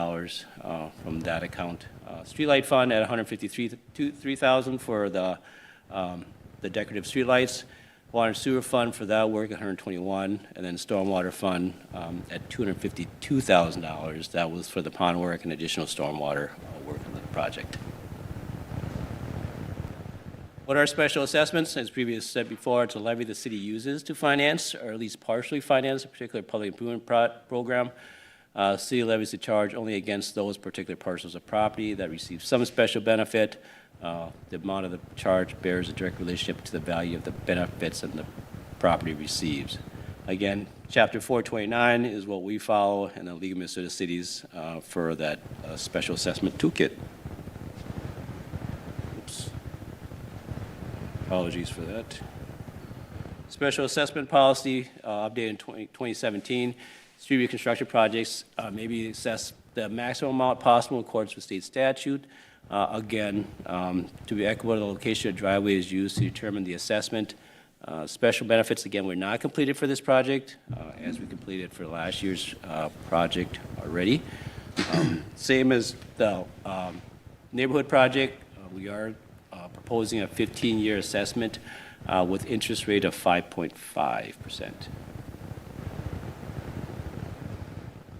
from that account. Streetlight fund at $153,000 for the decorative streetlights. Water and sewer fund for that work at $121,000, and then stormwater fund at $252,000. That was for the pond work and additional stormwater work on the project. What are special assessments? As previously said before, it's a levy the city uses to finance, or at least partially finance, a particular public improvement program. City levies the charge only against those particular parcels of property that receive some special benefit. The amount of the charge bears a direct relationship to the value of the benefits that the property receives. Again, Chapter 429 is what we follow in the League of Minnesota Cities for that special assessment toolkit. Oops. Apologies for that. Special assessment policy updated in 2017. Street reconstruction projects may be assessed the maximum amount possible in accordance with state statute. Again, to be equitable, the location of driveway is used to determine the assessment. Special benefits, again, were not completed for this project, as we completed for last year's project already. Same as the neighborhood project, we are proposing a 15-year assessment with interest rate of 5.5%.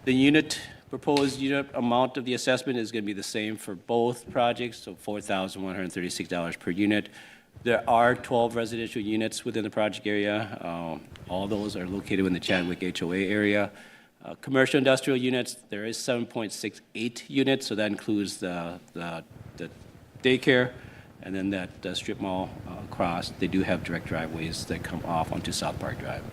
The proposed unit amount of the assessment is going to be the same for both projects, so $4,136 per unit. There are 12 residential units within the project area. All those are located in the Chadwick HOA area. Commercial industrial units, there is 7.68 units, so that includes the daycare, and then that strip mall across. They do have direct driveways that come off onto South Park Drive.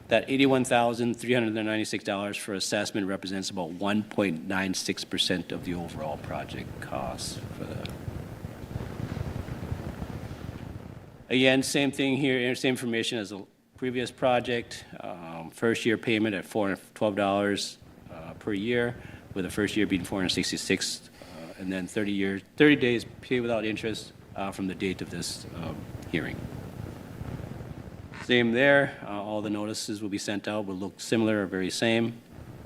That $81,396 for assessment represents about 1.96% of the overall project cost for the. Again, same thing here, same information as the previous project. First year payment at $412 per year, with the first year being $466, and then 30 days paid without interest from the date of this hearing. Same there, all the notices will be sent out, will look similar or very same.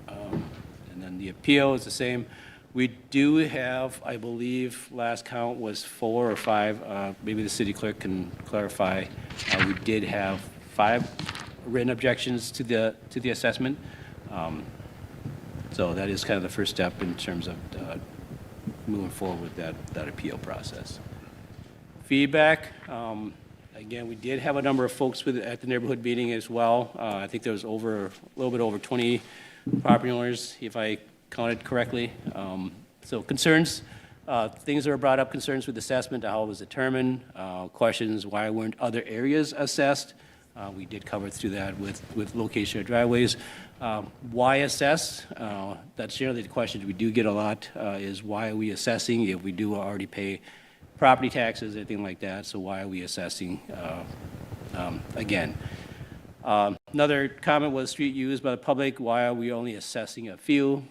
And then the appeal is the same. We do have, I believe, last count was 4 or 5, maybe the city clerk can clarify. We did have 5 written objections to the assessment. So that is kind of the first step in terms of moving forward with that appeal process. Feedback. Again, we did have a number of folks at the neighborhood meeting as well. I think there was a little bit over 20 property owners, if I counted correctly. So concerns, Things that were brought up, concerns with assessment, how it was determined, questions why weren't other areas assessed. We did cover through that with location of driveways. Why assess? That's generally the question we do get a lot, is why are we assessing if we do already pay property taxes, anything like that? So why are we assessing again? Another comment was street used by the public. Why are we only assessing a few?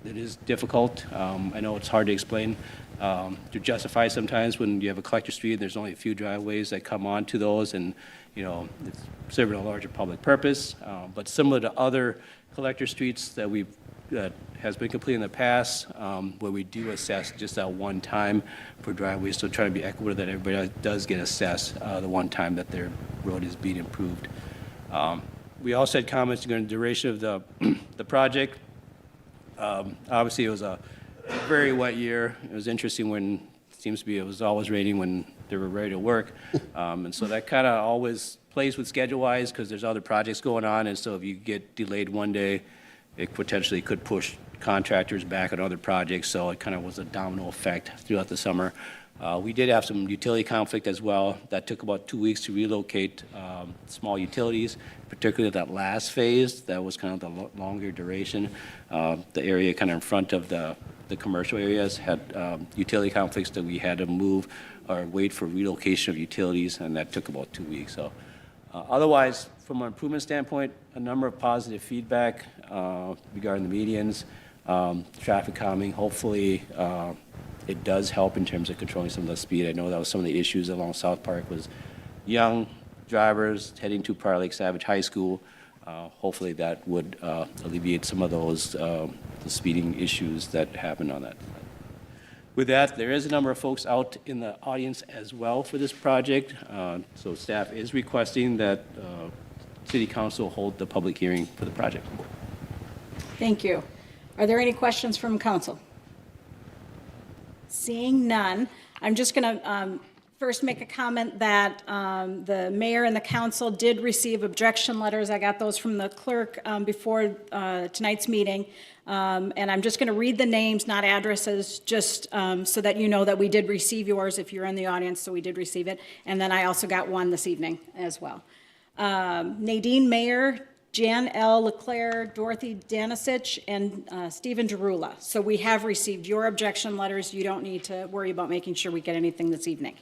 It is difficult. I know it's hard to explain, to justify sometimes when you have a collector street and there's only a few driveways that come onto those, and it's serving a larger public purpose. But similar to other collector streets that has been completed in the past, where we do assess just that one time for driveways, so trying to be equitable that everybody does get assessed the one time that their road is being improved. We also had comments regarding the duration of the project. Obviously, it was a very wet year. It was interesting when it seems to be it was always raining when they were ready to work. And so that kind of always plays with schedule-wise because there's other projects going on. And so if you get delayed one day, it potentially could push contractors back on other projects. So it kind of was a domino effect throughout the summer. We did have some utility conflict as well. That took about 2 weeks to relocate small utilities, particularly that last phase. That was kind of the longer duration. The area kind of in front of the commercial areas had utility conflicts that we had to move or wait for relocation of utilities, and that took about 2 weeks. So otherwise, from an improvement standpoint, a number of positive feedback regarding the medians, traffic calming. Hopefully, it does help in terms of controlling some of the speed. I know that was some of the issues along South Park was young drivers heading to Prior Lake Savage High School. Hopefully that would alleviate some of those the speeding issues that happened on that. With that, there is a number of folks out in the audience as well for this project. So staff is requesting that City Council hold the public hearing for the project. Thank you. Are there any questions from council? Seeing none, I'm just going to first make a comment that the mayor and the council did receive objection letters. I got those from the clerk before tonight's meeting. And I'm just going to read the names, not addresses, just so that you know that we did receive yours if you're in the audience, so we did receive it. And then I also got one this evening as well. Nadine Mayer, Jan L. Leclerc, Dorothy Danisic, and Stephen Derula. So we have received your objection letters. You don't need to worry about making sure we get anything this evening.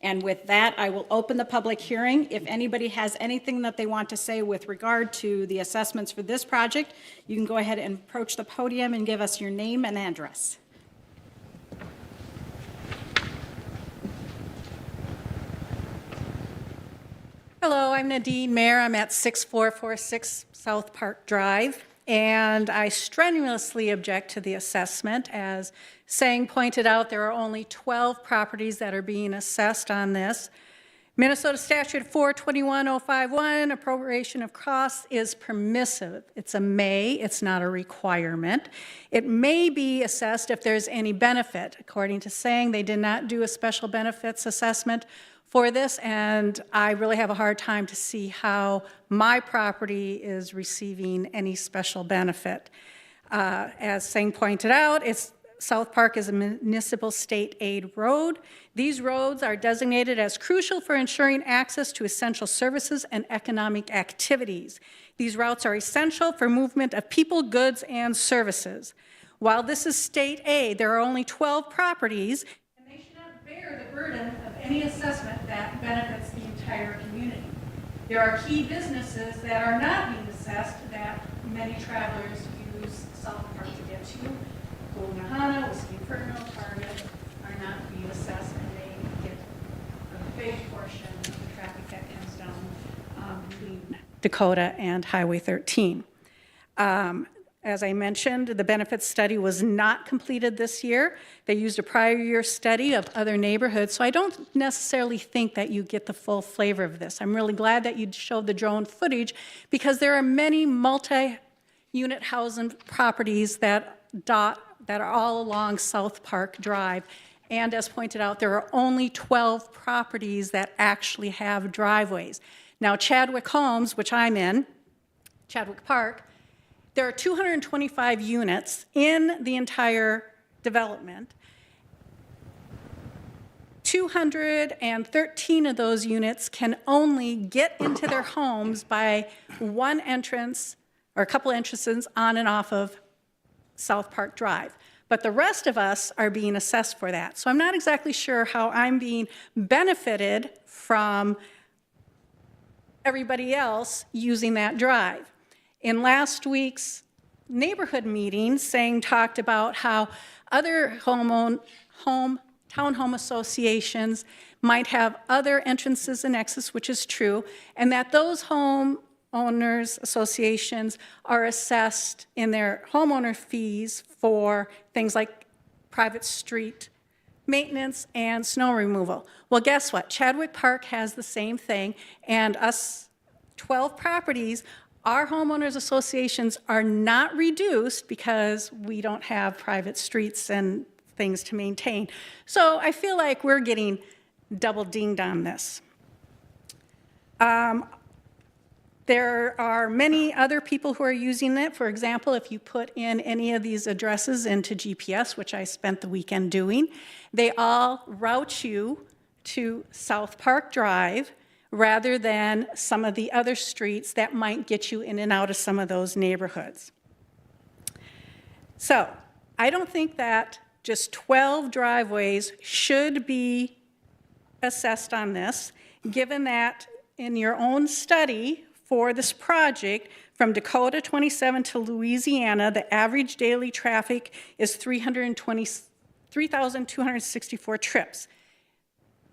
And with that, I will open the public hearing. If anybody has anything that they want to say with regard to the assessments for this project, you can go ahead and approach the podium and give us your name and address. Hello, I'm Nadine Mayer. I'm at 6446 South Park Drive, and I strenuously object to the assessment. As Sang pointed out, there are only 12 properties that are being assessed on this. Minnesota Statute 421051, appropriation of costs, is permissive. It's a may, it's not a requirement. It may be assessed if there's any benefit. According to Sang, they did not do a special benefits assessment for this, and I really have a hard time to see how my property is receiving any special benefit. As Sang pointed out, South Park is a municipal state aid road. These roads are designated as crucial for ensuring access to essential services and economic activities. These routes are essential for movement of people, goods, and services. While this is state aid, there are only 12 properties, and they should not bear the burden of any assessment that benefits the entire community. There are key businesses that are not being assessed that many travelers use South Park to get to. Goldahana, Whiskey Inferno, Target are not being assessed, and they get a big portion of the traffic that comes down between Dakota and Highway 13. As I mentioned, the benefits study was not completed this year. They used a prior year study of other neighborhoods, so I don't necessarily think that you get the full flavor of this. I'm really glad that you showed the drone footage because there are many multi-unit housing properties that are all along South Park Drive. And as pointed out, there are only 12 properties that actually have driveways. Now, Chadwick Homes, which I'm in, Chadwick Park, there are 225 units in the entire development, 213 of those units can only get into their homes by one entrance or a couple entrances on and off of South Park Drive. But the rest of us are being assessed for that. So I'm not exactly sure how I'm being benefited from everybody else using that drive. In last week's neighborhood meeting, Sang talked about how other townhome associations might have other entrances and exits, which is true, and that those homeowners associations are assessed in their homeowner fees for things like private street maintenance and snow removal. Well, guess what? Chadwick Park has the same thing, and us 12 properties, our homeowners associations are not reduced because we don't have private streets and things to maintain. So I feel like we're getting double dinged on this. There are many other people who are using it. For example, if you put in any of these addresses into GPS, which I spent the weekend doing, they all route you to South Park Drive rather than some of the other streets that might get you in and out of some of those neighborhoods. So I don't think that just 12 driveways should be assessed on this, given that in your own study for this project, from Dakota 27 to Louisiana, the average daily traffic is 3,264 trips.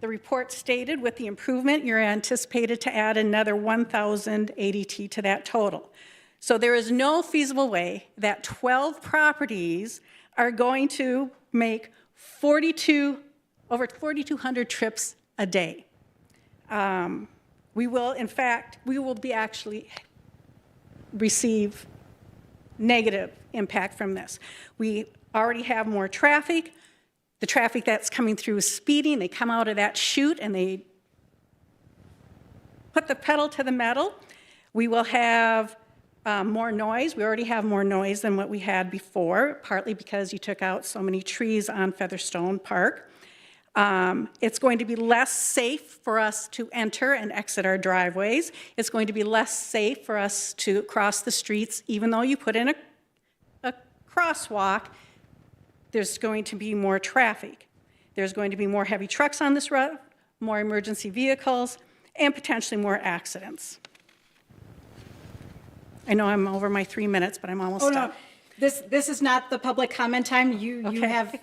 The report stated with the improvement, you're anticipated to add another 1,000 ADT to that total. So there is no feasible way that 12 properties are going to make over 4,200 trips a day. We will be actually receive negative impact from this. We already have more traffic. The traffic that's coming through is speeding. They come out of that chute and they put the pedal to the metal. We will have more noise. We already have more noise than what we had before, partly because you took out so many trees on Featherstone Park. It's going to be less safe for us to enter and exit our driveways. It's going to be less safe for us to cross the streets, even though you put in a crosswalk. There's going to be more traffic. There's going to be more heavy trucks on this road, more emergency vehicles, and potentially more accidents. I know I'm over my 3 minutes, but I'm almost done. No. This is not the public comment time. You have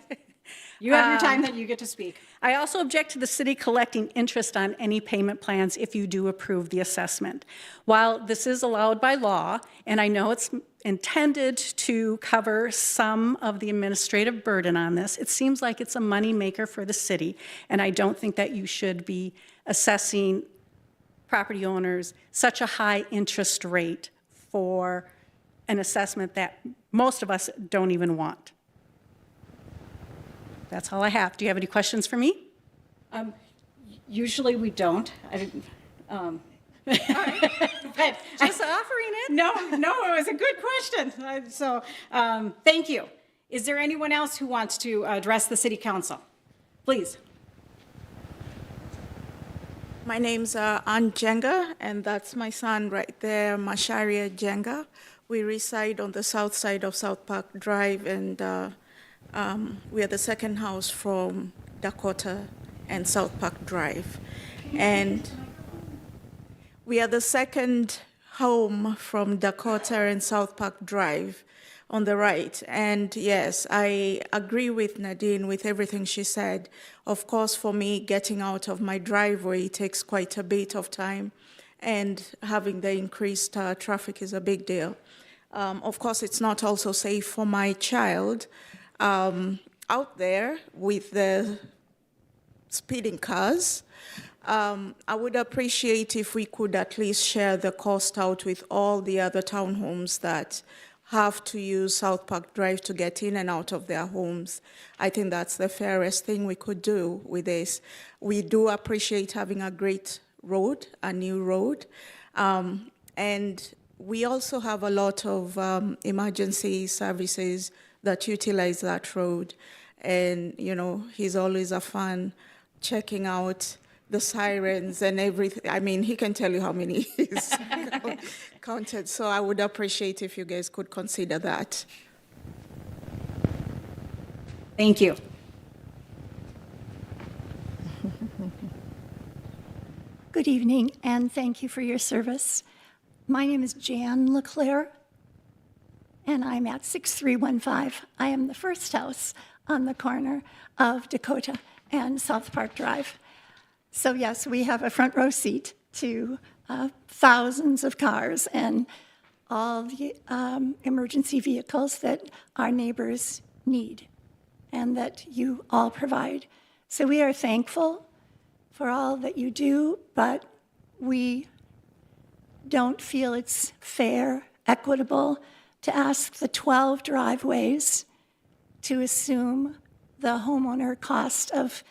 your time that you get to speak. I also object to the city collecting interest on any payment plans if you do approve the assessment. While this is allowed by law, and I know it's intended to cover some of the administrative burden on this, it seems like it's a moneymaker for the city, and I don't think that you should be assessing property owners such a high interest rate for an assessment that most of us don't even want. That's all I have. Do you have any questions for me? Usually we don't. I didn't. But Just offering it. No, it was a good question. So thank you. Is there anyone else who wants to address the city council? Please. My name's Aunt Jenga, and that's my son right there, Masharia Jenga. We reside on the south side of South Park Drive, and we are the second house from Dakota and South Park Drive. And we are the second home from Dakota and South Park Drive on the right. And yes, I agree with Nadine with everything she said. Of course, for me, getting out of my driveway takes quite a bit of time, and having the increased traffic is a big deal. Of course, it's not also safe for my child out there with the speeding cars. I would appreciate if we could at least share the cost out with all the other townhomes that have to use South Park Drive to get in and out of their homes. I think that's the fairest thing we could do with this. We do appreciate having a great road, a new road, and we also have a lot of emergency services that utilize that road. And, you know, he's always a fan checking out the sirens and everything. I mean, he can tell you how many he's counted. So I would appreciate if you guys could consider that. Thank you. Good evening, and thank you for your service. My name is Jan LeClaire, and I'm at 6315. I am the first house on the corner of Dakota and South Park Drive. So yes, we have a front row seat to thousands of cars and all the emergency vehicles that our neighbors need and that you all provide. So we are thankful for all that you do, but we don't feel it's fair, equitable to ask the 12 driveways to assume the homeowner cost of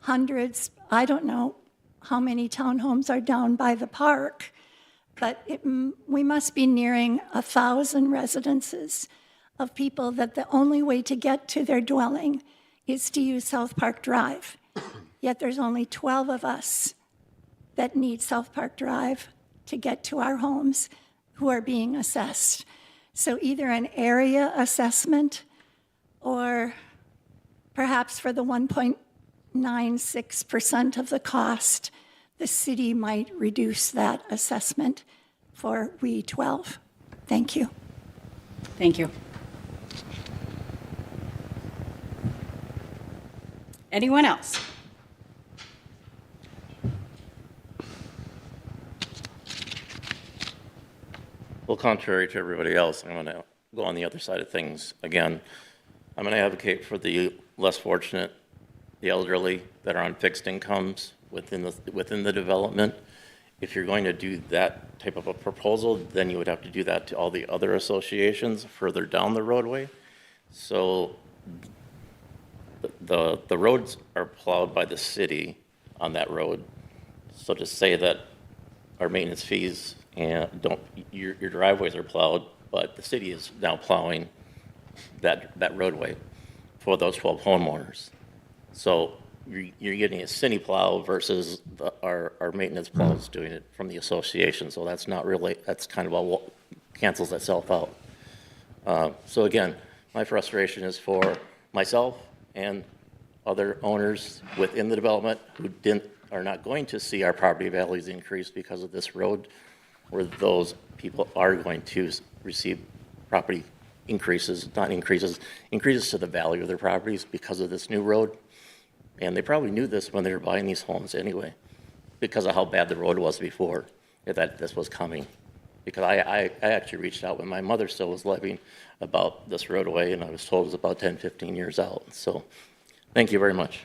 hundreds. I don't know how many townhomes are down by the park, but we must be nearing 1,000 residences of people that the only way to get to their dwelling is to use South Park Drive. Yet there's only 12 of us that need South Park Drive to get to our homes who are being assessed. So either an area assessment or perhaps for the 1.96% of the cost, the city might reduce that assessment for we 12. Thank you. Thank you. Anyone else? Well, contrary to everybody else, I'm going to go on the other side of things again. I'm going to advocate for the less fortunate, the elderly that are on fixed incomes within the development. If you're going to do that type of a proposal, then you would have to do that to all the other associations further down the roadway. So the roads are plowed by the city on that road. So to say that our maintenance fees and your driveways are plowed, but the city is now plowing that roadway for those 12 homeowners. So you're getting a city plow versus our maintenance plows doing it from the association. So that's not really, that's kind of all cancels itself out. So again, my frustration is for myself and other owners within the development who are not going to see our property values increase because of this road, where those people are going to receive property increases, not increases, increases to the value of their properties because of this new road. And they probably knew this when they were buying these homes anyway, because of how bad the road was before, that this was coming. Because I actually reached out when my mother still was living about this roadway, and I was told it was about 10, 15 years out. So thank you very much.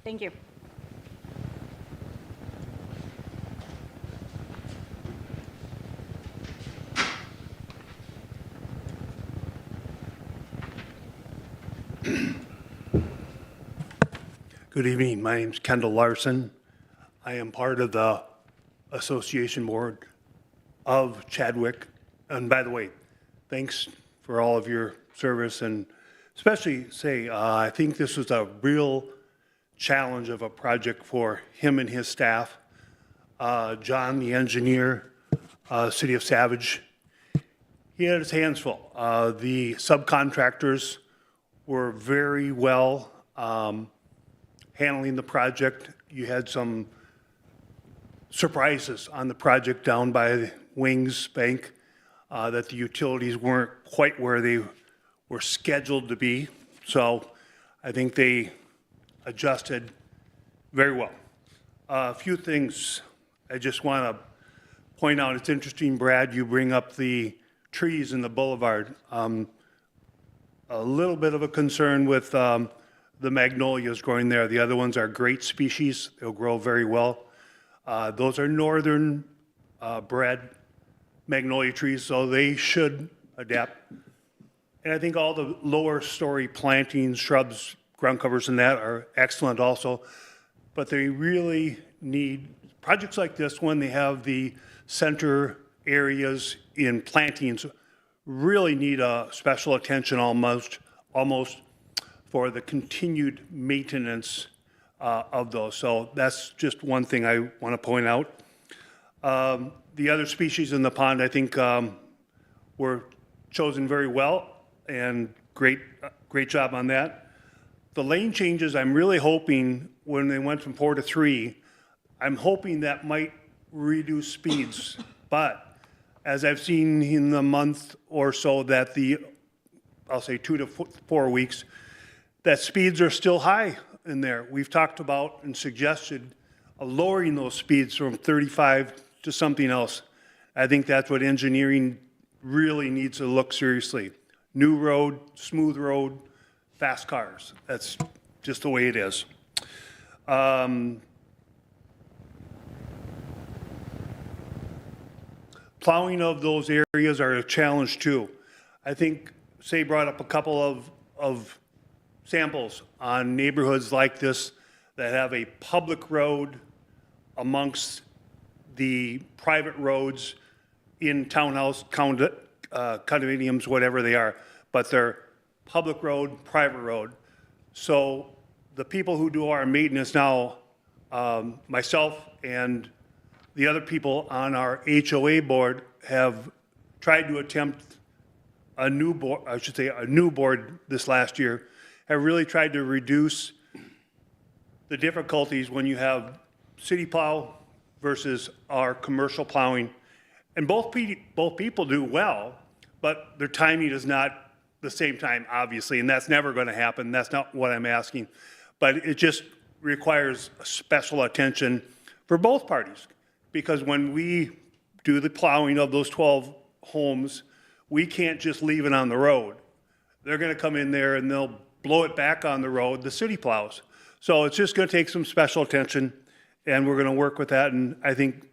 Thank you. Good evening. My name's Kendall Larson. I am part of the association board of Chadwick. And by the way, thanks for all of your service, and especially I think this was a real challenge of a project for him and his staff. John, the engineer, City of Savage, he had his hands full. The subcontractors were very well handling the project. You had some surprises on the project down by Wings Bank that the utilities weren't quite where they were scheduled to be. So I think they adjusted very well. A few things I just want to point out. It's interesting, Brad, you bring up the trees in the boulevard. A little bit of a concern with the magnolias growing there. The other ones are great species. They'll grow very well. Those are northern bred magnolia trees, so they should adapt. And I think all the lower story plantings, shrubs, ground covers and that are excellent also. But they really need, projects like this one, they have the center areas in plantings, really need a special attention almost for the continued maintenance of those. So that's just one thing I want to point out. The other species in the pond, I think, were chosen very well, and great job on that. The lane changes, I'm really hoping, when they went from 4 to 3, I'm hoping that might reduce speeds. But as I've seen in the month or so that I'll say 2 to 4 weeks, that speeds are still high in there. We've talked about and suggested lowering those speeds from 35 to something else. I think that's what engineering really needs to look seriously. New road, smooth road, fast cars. That's just the way it is. Plowing of those areas are a challenge too. I think Say brought up a couple of samples on neighborhoods like this that have a public road amongst the private roads in townhouse, condominiums, whatever they are, but they're public road, private road. So the people who do our maintenance now, myself and the other people on our HOA board have tried to attempt a new board this last year, have really tried to reduce the difficulties when you have city plow versus our commercial plowing. And both people do well, but their timing is not the same time, obviously, and that's never going to happen. That's not what I'm asking. But it just requires special attention for both parties, because when we do the plowing of those 12 homes, we can't just leave it on the road. They're going to come in there and they'll blow it back on the road, the city plows. So it's just going to take some special attention, and we're going to work with that. And I think,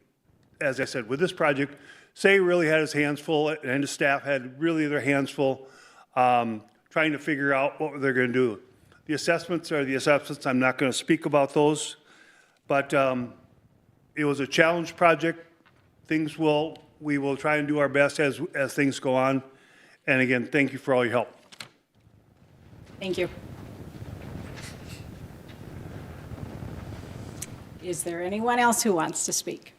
as I said, with this project, Say really had his hands full, and his staff had really their hands full, trying to figure out what they're going to do. The assessments are the assessments. I'm not going to speak about those, but it was a challenge project. We will try and do our best as things go on. And again, thank you for all your help. Thank you. Is there anyone else who wants to speak?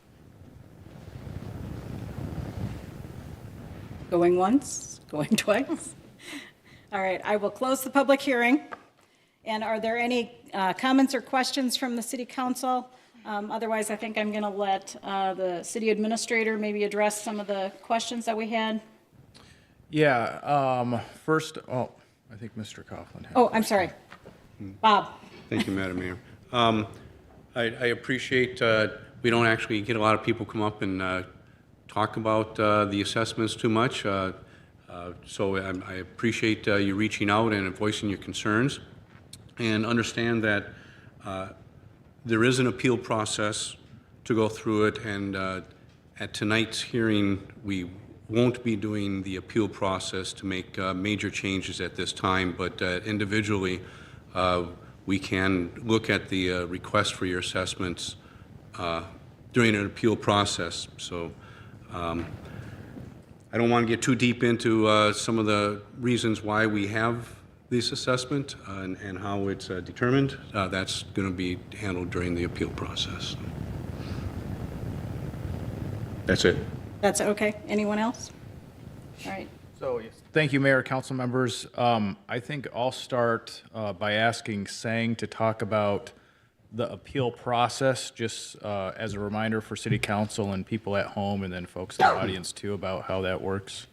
Going once, going twice? All right, I will close the public hearing. And are there any comments or questions from the city council? Otherwise, I think I'm going to let the city administrator maybe address some of the questions that we had. Yeah, first, I think Mr. Coughlin had. Oh, I'm sorry. Bob. Thank you, Madam Mayor. I appreciate, we don't actually get a lot of people come up and talk about the assessments too much. So I appreciate you reaching out and voicing your concerns, and understand that there is an appeal process to go through it, and at tonight's hearing, we won't be doing the appeal process to make major changes at this time, but individually, we can look at the request for your assessments during an appeal process. So I don't want to get too deep into some of the reasons why we have this assessment and how it's determined. That's going to be handled during the appeal process. That's it. That's okay. Anyone else? All right. So, yes. Thank you, Mayor, council members. I think I'll start by asking Sang to talk about the appeal process, just as a reminder for city council and people at home, and then folks in the audience too, about how that works.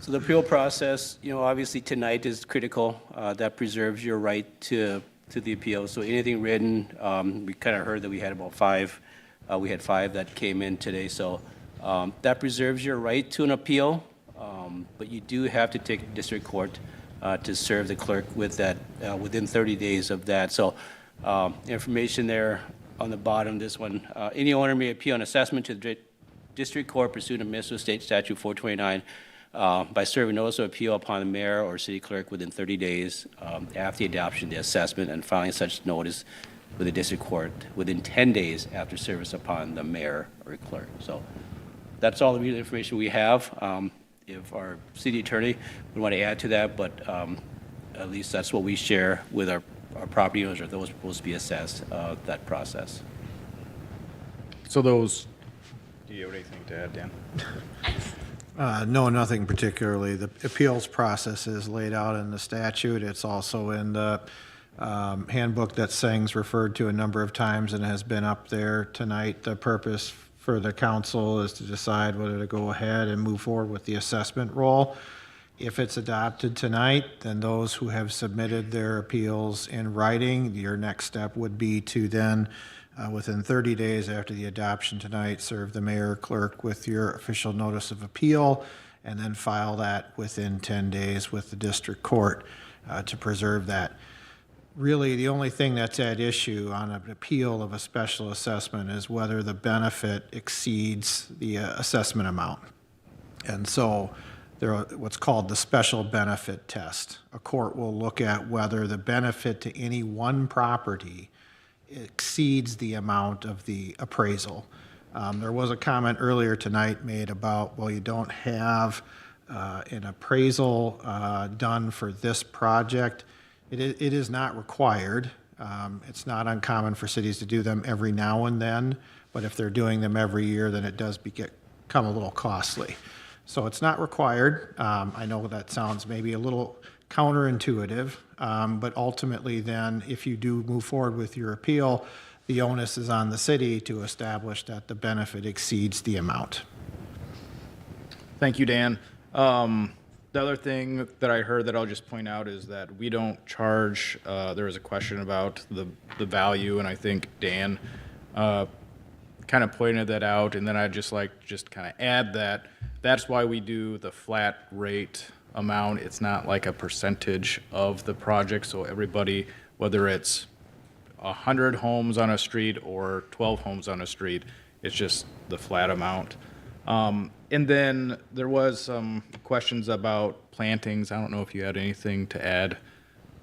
So the appeal process, obviously tonight is critical. That preserves your right to the appeal. So anything written, we kind of heard that we had about 5. We had 5 that came in today. So that preserves your right to an appeal, but you do have to take it to district court to serve the clerk with that within 30 days of that. So information there on the bottom, this one. Any owner may appeal an assessment to the district court pursuant to Minnesota State Statute 429 by serving notice of appeal upon the mayor or city clerk within 30 days after the adoption of the assessment, and filing such notice with the district court within 10 days after service upon the mayor or clerk. So that's all the information we have. If our city attorney would want to add to that, but at least that's what we share with our property owners, or those supposed to be assessed, that process. So those, do you have anything to add, Dan? No, nothing particularly. The appeals process is laid out in the statute. It's also in the handbook that Seng's referred to a number of times and has been up there tonight. The purpose for the council is to decide whether to go ahead and move forward with the assessment roll. If it's adopted tonight, then those who have submitted their appeals in writing, your next step would be to then, within 30 days after the adoption tonight, serve the mayor clerk with your official notice of appeal, and then file that within 10 days with the district court to preserve that. Really, the only thing that's at issue on an appeal of a special assessment is whether the benefit exceeds the assessment amount. And so there are what's called the special benefit test. A court will look at whether the benefit to any one property exceeds the amount of the appraisal. There was a comment earlier tonight made about, well, you don't have an appraisal done for this project. It is not required. It's not uncommon for cities to do them every now and then, but if they're doing them every year, then it does become a little costly. So it's not required. I know that sounds maybe a little counterintuitive, but ultimately then, if you do move forward with your appeal, the onus is on the city to establish that the benefit exceeds the amount. Thank you, Dan. The other thing that I heard that I'll just point out is that we don't charge, there was a question about the value, and I think Dan kind of pointed that out, and then I'd just like kind of add that that's why we do the flat rate amount. It's not like a percentage of the project, so everybody, whether it's 100 homes on a street or 12 homes on a street, it's just the flat amount. And then there was some questions about plantings. I don't know if you had anything to add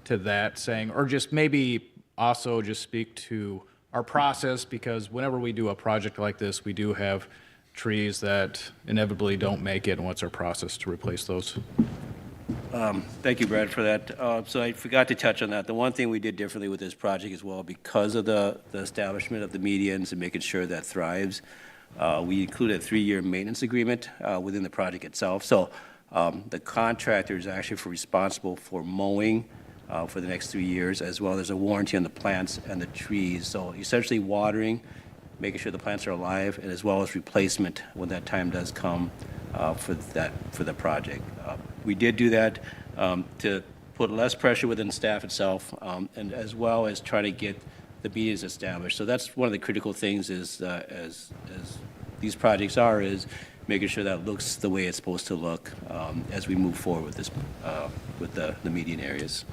to that, saying, or just maybe also just speak to our process, because whenever we do a project like this, we do have trees that inevitably don't make it, and what's our process to replace those? Thank you, Brad, for that. So I forgot to touch on that. The one thing we did differently with this project as well, because of the establishment of the medians and making sure that thrives, we included a 3-year maintenance agreement within the project itself. So the contractor is actually responsible for mowing for the next 3 years, as well as a warranty on the plants and the trees. So essentially watering, making sure the plants are alive, and as well as replacement when that time does come for the project. We did do that to put less pressure within staff itself, and as well as try to get the medians established. So that's one of the critical things is, as these projects are, is making sure that looks the way it's supposed to look as we move forward with this, with the median areas.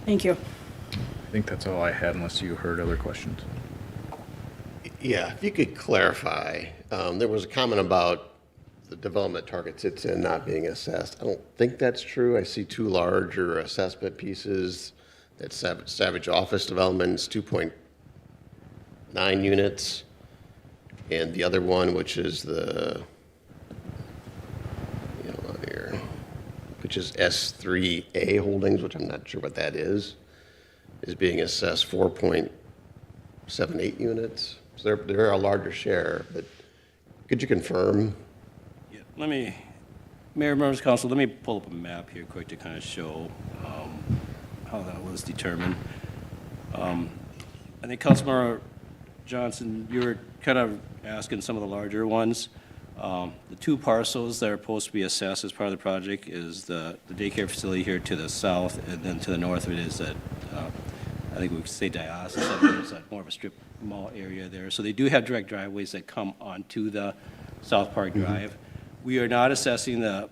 Thank you. I think that's all I had, unless you heard other questions. Yeah, if you could clarify, there was a comment about the development targets it's in not being assessed. I don't think that's true. I see 2 larger assessment pieces. That's Savage Office Development's 2.9 units, and the other one, which is the, here, which is S3A Holdings, which I'm not sure what that is being assessed 4.78 units. So they're a larger share, but could you confirm? Yeah, Mayor, members of council, let me pull up a map here quick to kind of show how that was determined. I think Councilmember Johnson, you were kind of asking some of the larger ones. The 2 parcels that are supposed to be assessed as part of the project is the daycare facility here to the south, and then to the north of it is that, I think we could say diocese, there's more of a strip mall area there. So they do have direct driveways that come onto the South Park Drive. We are not assessing the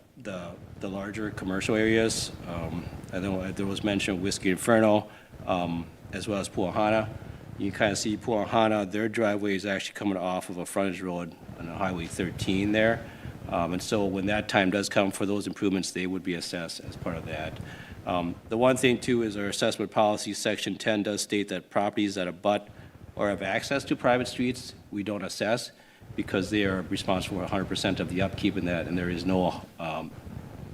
larger commercial areas. I know there was mention of Whiskey Inferno, as well as Puahana. You kind of see Puahana, their driveway is actually coming off of a frontage road on Highway 13 there. And so when that time does come for those improvements, they would be assessed as part of that. The one thing, too, is our assessment policy, Section 10, does state that properties that abut or have access to private streets, we don't assess, because they are responsible for 100% of the upkeep in that, and there is no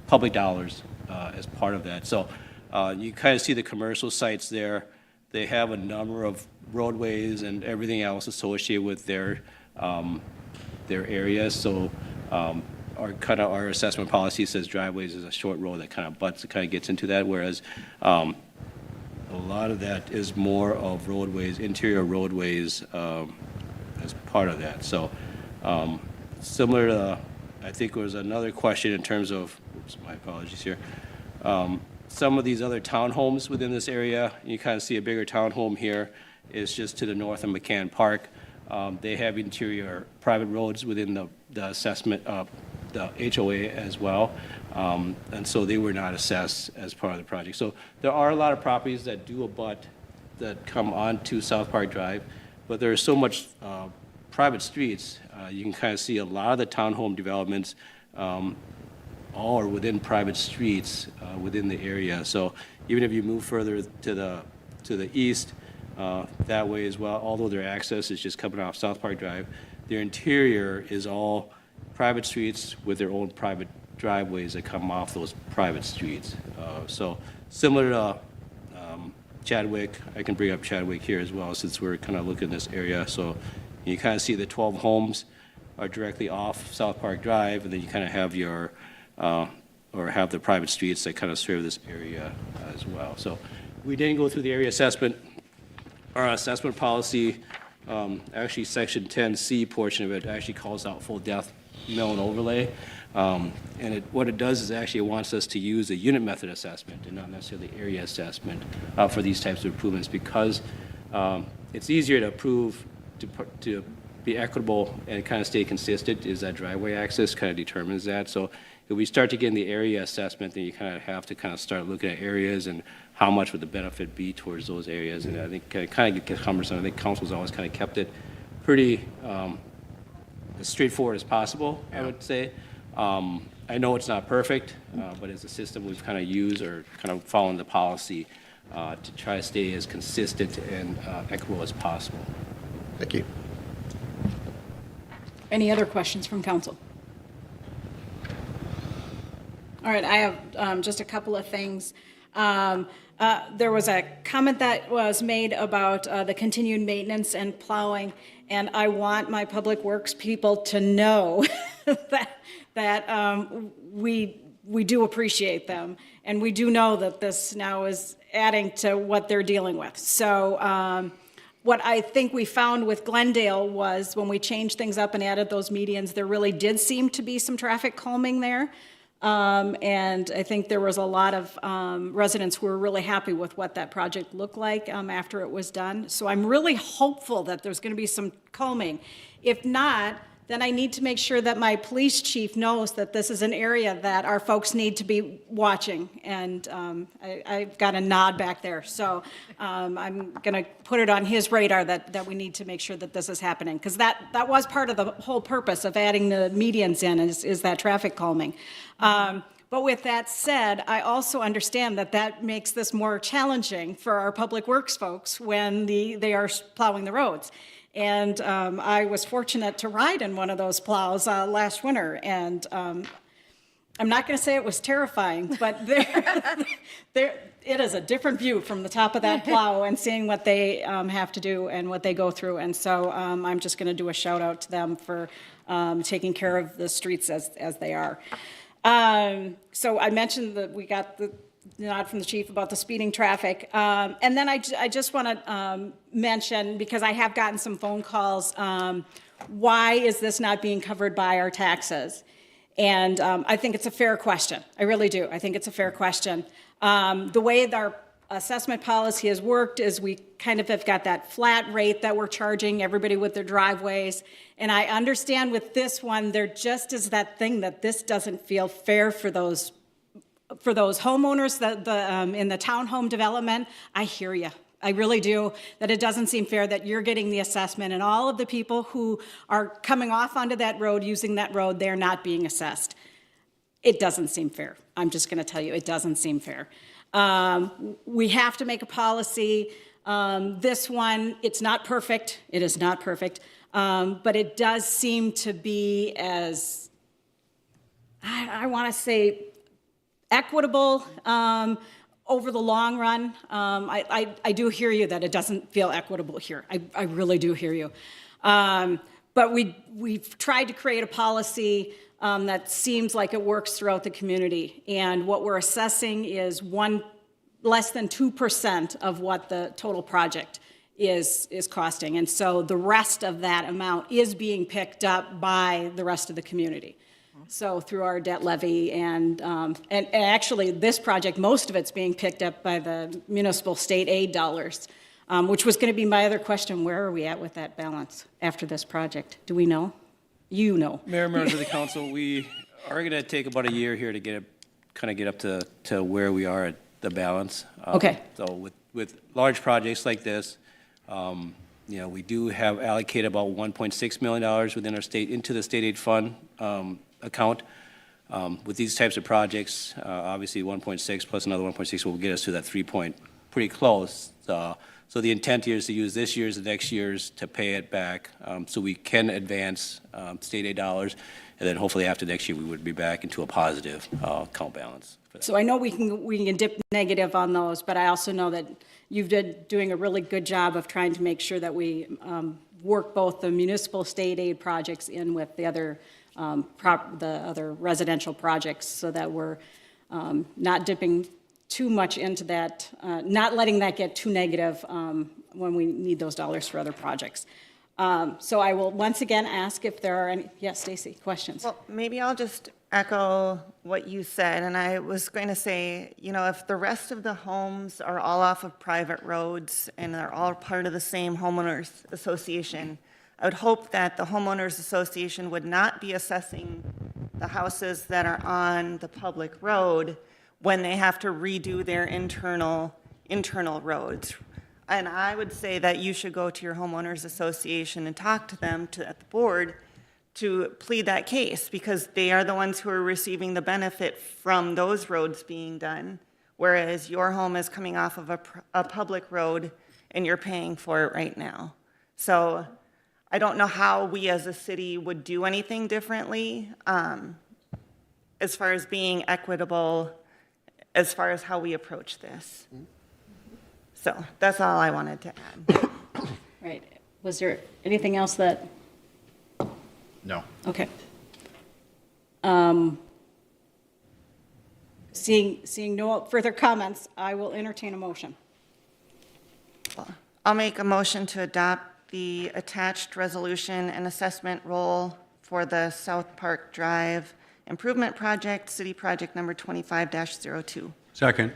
public dollars as part of that. So You kind of see the commercial sites there. They have a number of roadways and everything else associated with their areas. So our assessment policy says driveways is a short road that kind of gets into that, whereas a lot of that is more of roadways, interior roadways as part of that. So similar to, I think there was another question in terms of, oops, my apologies here. Some of these other townhomes within this area, you kind of see a bigger townhome here, is just to the north of McCann Park. They have interior private roads within the assessment, the HOA as well. And so they were not assessed as part of the project. So there are a lot of properties that do abut, that come onto South Park Drive, but there is so much private streets. You can kind of see a lot of the townhome developments all are within private streets within the area. So even if you move further to the east, that way as well, although their access is just coming off South Park Drive, their interior is all private streets with their own private driveways that come off those private streets. So similar to Chadwick, I can bring up Chadwick here as well since we're kind of looking at this area. So you kind of see the 12 homes are directly off South Park Drive, and then you kind of have your, or have the private streets that kind of serve this area as well. So we didn't go through the area assessment. Our assessment policy, actually section 10C portion of it actually calls out full depth mill and overlay. And what it does is actually it wants us to use a unit method assessment and not necessarily area assessment for these types of improvements, because it's easier to approve to be equitable and kind of stay consistent is that driveway access kind of determines that. So if we start to get in the area assessment, then you kind of have to kind of start looking at areas and how much would the benefit be towards those areas. And I think it kind of gets cumbersome. I think council's always kind of kept it pretty as straightforward as possible, I would say. I know it's not perfect, but it's a system we've kind of used or kind of following the policy to try to stay as consistent and equitable as possible. Thank you. Any other questions from council? All right, I have just a couple of things. There was a comment that was made about the continued maintenance and plowing, and I want my public works people to know that we do appreciate them, and we do know that this now is adding to what they're dealing with. So what I think we found with Glendale was when we changed things up and added those medians, there really did seem to be some traffic calming there. And I think there was a lot of residents who were really happy with what that project looked like after it was done. So I'm really hopeful that there's going to be some calming. If not, then I need to make sure that my police chief knows that this is an area that our folks need to be watching. And I've got a nod back there. So I'm going to put it on his radar that we need to make sure that this is happening. Because that was part of the whole purpose of adding the medians in is that traffic calming. But with that said, I also understand that makes this more challenging for our public works folks when they are plowing the roads. And I was fortunate to ride in one of those plows last winter, and I'm not going to say it was terrifying, but it is a different view from the top of that plow and seeing what they have to do and what they go through. And so I'm just going to do a shout out to them for taking care of the streets as they are. So I mentioned that we got the nod from the chief about the speeding traffic. And then I just want to mention, because I have gotten some phone calls, why is this not being covered by our taxes? And I think it's a fair question. I really do. I think it's a fair question. The way our assessment policy has worked is we kind of have got that flat rate that we're charging everybody with their driveways. And I understand with this one, there just is that thing that this doesn't feel fair for those homeowners in the townhome development. I hear you. I really do, that it doesn't seem fair that you're getting the assessment and all of the people who are coming off onto that road, using that road, they're not being assessed. It doesn't seem fair. I'm just going to tell you, it doesn't seem fair. We have to make a policy. This one, it's not perfect. It is not perfect. But it does seem to be as, I want to say, equitable, over the long run, I do hear you that it doesn't feel equitable here. I really do hear you. But we've tried to create a policy that seems like it works throughout the community. And what we're assessing is less than 2% of what the total project is costing. And so the rest of that amount is being picked up by the rest of the community. So through our debt levy and actually this project, most of it's being picked up by the municipal state aid dollars, which was going to be my other question. Where are we at with that balance after this project? Do we know? You know. Mayor, members of the council, we are going to take about a year here to get up to where we are at the balance. Okay. So with large projects like this, we do have allocated about $1.6 million within our state into the state aid fund account. With these types of projects, obviously 1.6 plus another 1.6 will get us to that 3 point, pretty close. So the intent here is to use this year's and next year's to pay it back, so we can advance state aid dollars, and then hopefully after next year we would be back into a positive account balance. So I know we can dip negative on those, but I also know that you've been doing a really good job of trying to make sure that we work both the municipal state aid projects in with the other the other residential projects, so that we're not dipping too much into that, not letting that get too negative when we need those dollars for other projects. So I will once again ask if there are any, yes, Stacy, questions? Well, maybe I'll just echo what you said, and I was going to say, if the rest of the homes are all off of private roads and they're all part of the same homeowners association, I would hope that the homeowners association would not be assessing the houses that are on the public road when they have to redo their internal roads. And I would say that you should go to your homeowners association and talk to them, at the board, to plead that case, because they are the ones who are receiving the benefit from those roads being done, whereas your home is coming off of a public road and you're paying for it right now. So I don't know how we as a city would do anything differently as far as being equitable, as far as how we approach this. So that's all I wanted to add. Right. Was there anything else that? No. Okay. Seeing no further comments, I will entertain a motion. I'll make a motion to adopt the attached resolution and assessment roll for the South Park Drive Improvement Project, City Project number 25-02. Second.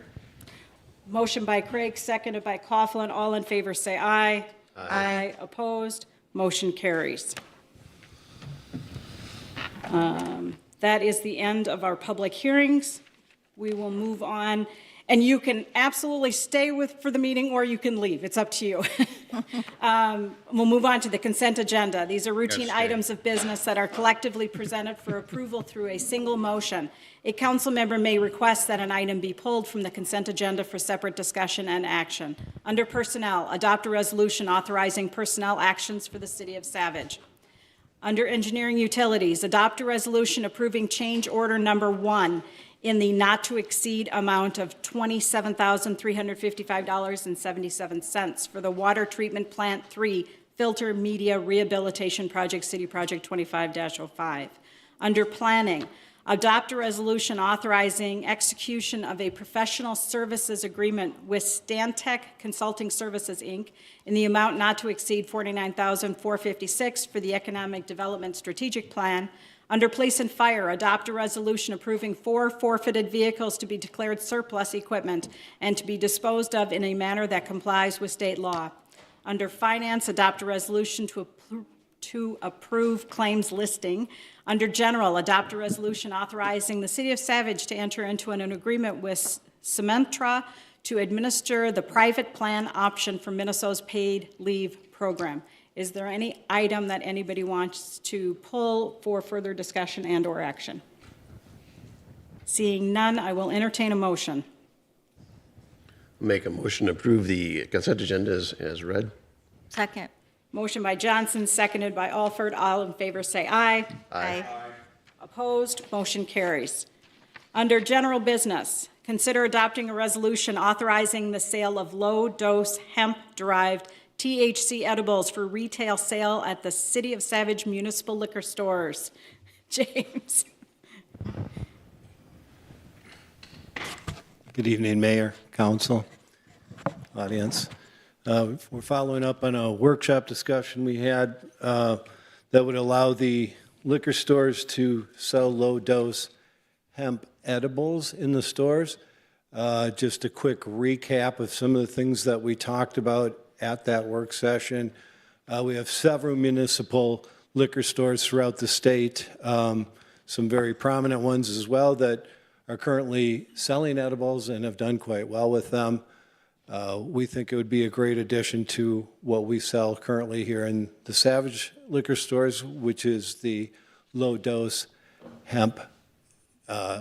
Motion by Craig, seconded by Coughlin. All in favor say aye. Aye. Opposed? Motion carries. That is the end of our public hearings. We will move on, and you can absolutely stay for the meeting, or you can leave. It's up to you. We'll move on to the consent agenda. These are routine items of business that are collectively presented for approval through a single motion. A council member may request that an item be pulled from the consent agenda for separate discussion and action. Under personnel, adopt a resolution authorizing personnel actions for the city of Savage. Under engineering utilities, adopt a resolution approving change order number 1 in the not-to-exceed amount of $27,355.77 for the Water Treatment Plant 3 Filter Media Rehabilitation Project, City Project 25-05. Under planning, adopt a resolution authorizing execution of a professional services agreement with Stantec Consulting Services, Inc. in the amount not to exceed $49,456 for the Economic Development Strategic Plan. Under police and fire, adopt a resolution approving 4 forfeited vehicles to be declared surplus equipment and to be disposed of in a manner that complies with state law. Under finance, adopt a resolution to approve claims listing. Under general, adopt a resolution authorizing the city of Savage to enter into an agreement with Cementra to administer the private plan option for Minnesota's paid leave program. Is there any item that anybody wants to pull for further discussion and or action? Seeing none, I will entertain a motion. Make a motion to approve the consent agenda as read. Second. Motion by Johnson, seconded by Alford. All in favor say aye. Aye. Opposed? Motion carries. Under general business, Consider adopting a resolution authorizing the sale of low-dose hemp-derived THC edibles for retail sale at the City of Savage municipal liquor stores. James. Good evening, Mayor, Council, audience. We're following up on a workshop discussion we had that would allow the liquor stores to sell low-dose hemp edibles in the stores. Just a quick recap of some of the things that we talked about at that work session. We have several municipal liquor stores throughout the state, some very prominent ones as well that are currently selling edibles and have done quite well with them. We think it would be a great addition to what we sell currently here in the Savage liquor stores, which is the low-dose hemp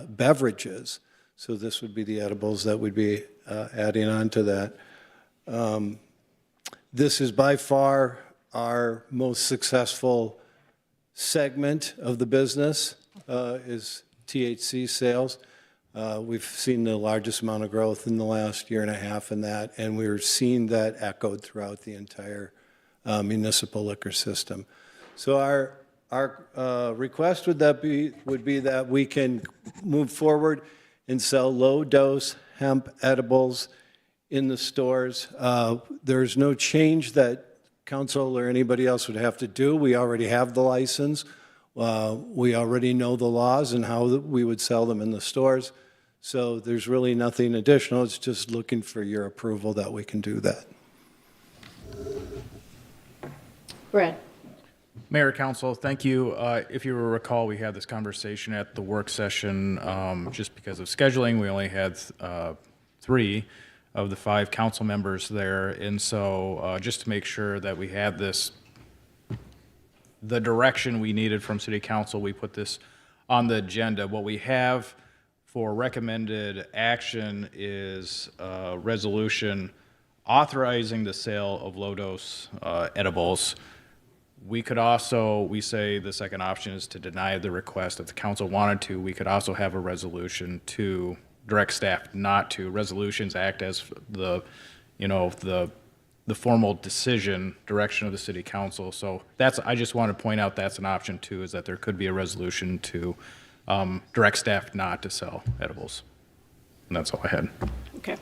beverages. So this would be the edibles that would be adding on to that. This is by far our most successful segment of the business, is THC sales. We've seen the largest amount of growth in the last year and a half in that, and we're seeing that echoed throughout the entire municipal liquor system. So our request would be that we can move forward and sell low-dose hemp edibles in the stores. There's no change that council or anybody else would have to do. We already have the license. We already know the laws and how we would sell them in the stores. So there's really nothing additional. It's just looking for your approval that we can do that. Brad. Mayor, Council, thank you. If you recall, we had this conversation at the work session. Just because of scheduling, we only had 3 of the 5 council members there. And so just to make sure that we had this, the direction we needed from City Council, we put this on the agenda. What we have for recommended action is a resolution authorizing the sale of low-dose edibles. We could also, we say the second option is to deny the request. If the council wanted to, we could also have a resolution to direct staff not to. Resolutions act as the, the formal decision, direction of the city council. So that's, I just want to point out that's an option too, is that there could be a resolution to direct staff not to sell edibles. And that's all I had. Okay.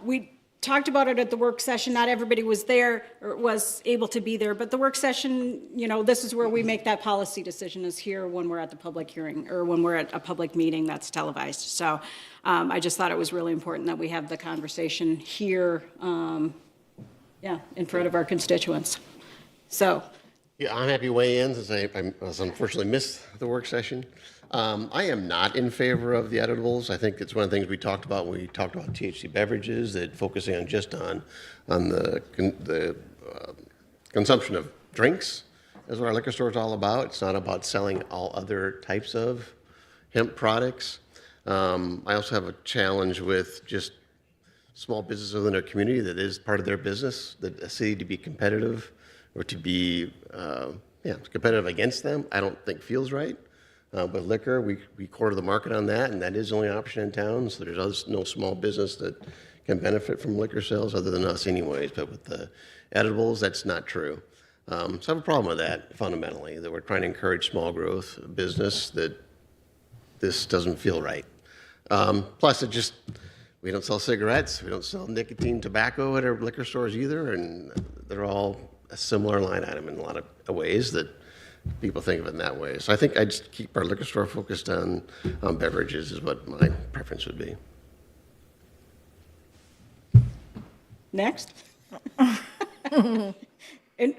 We talked about it at the work session. Not everybody was there or was able to be there, but the work session, this is where we make that policy decision, is here when we're at the public hearing or when we're at a public meeting that's televised. So I just thought it was really important that we have the conversation here, in front of our constituents. So. Yeah, I'm happy to weigh in since I unfortunately missed the work session. I am not in favor of the edibles. I think it's one of the things we talked about when we talked about THC beverages, that focusing on just on the consumption of drinks is what our liquor store is all about. It's not about selling all other types of hemp products. I also have a challenge with just small businesses within our community that is part of their business, that a city to be competitive or to be competitive against them, I don't think feels right. But liquor, we corner the market on that, and that is the only option in town. So there's no small business that can benefit from liquor sales other than us anyways. But with the edibles, that's not true. So I have a problem with that fundamentally, that we're trying to encourage small growth business, that this doesn't feel right. Plus, we don't sell cigarettes. We don't sell nicotine tobacco at our liquor stores either. And they're all a similar line item in a lot of ways that people think of it in that way. So I think I'd just keep our liquor store focused on beverages is what my preference would be. Next. And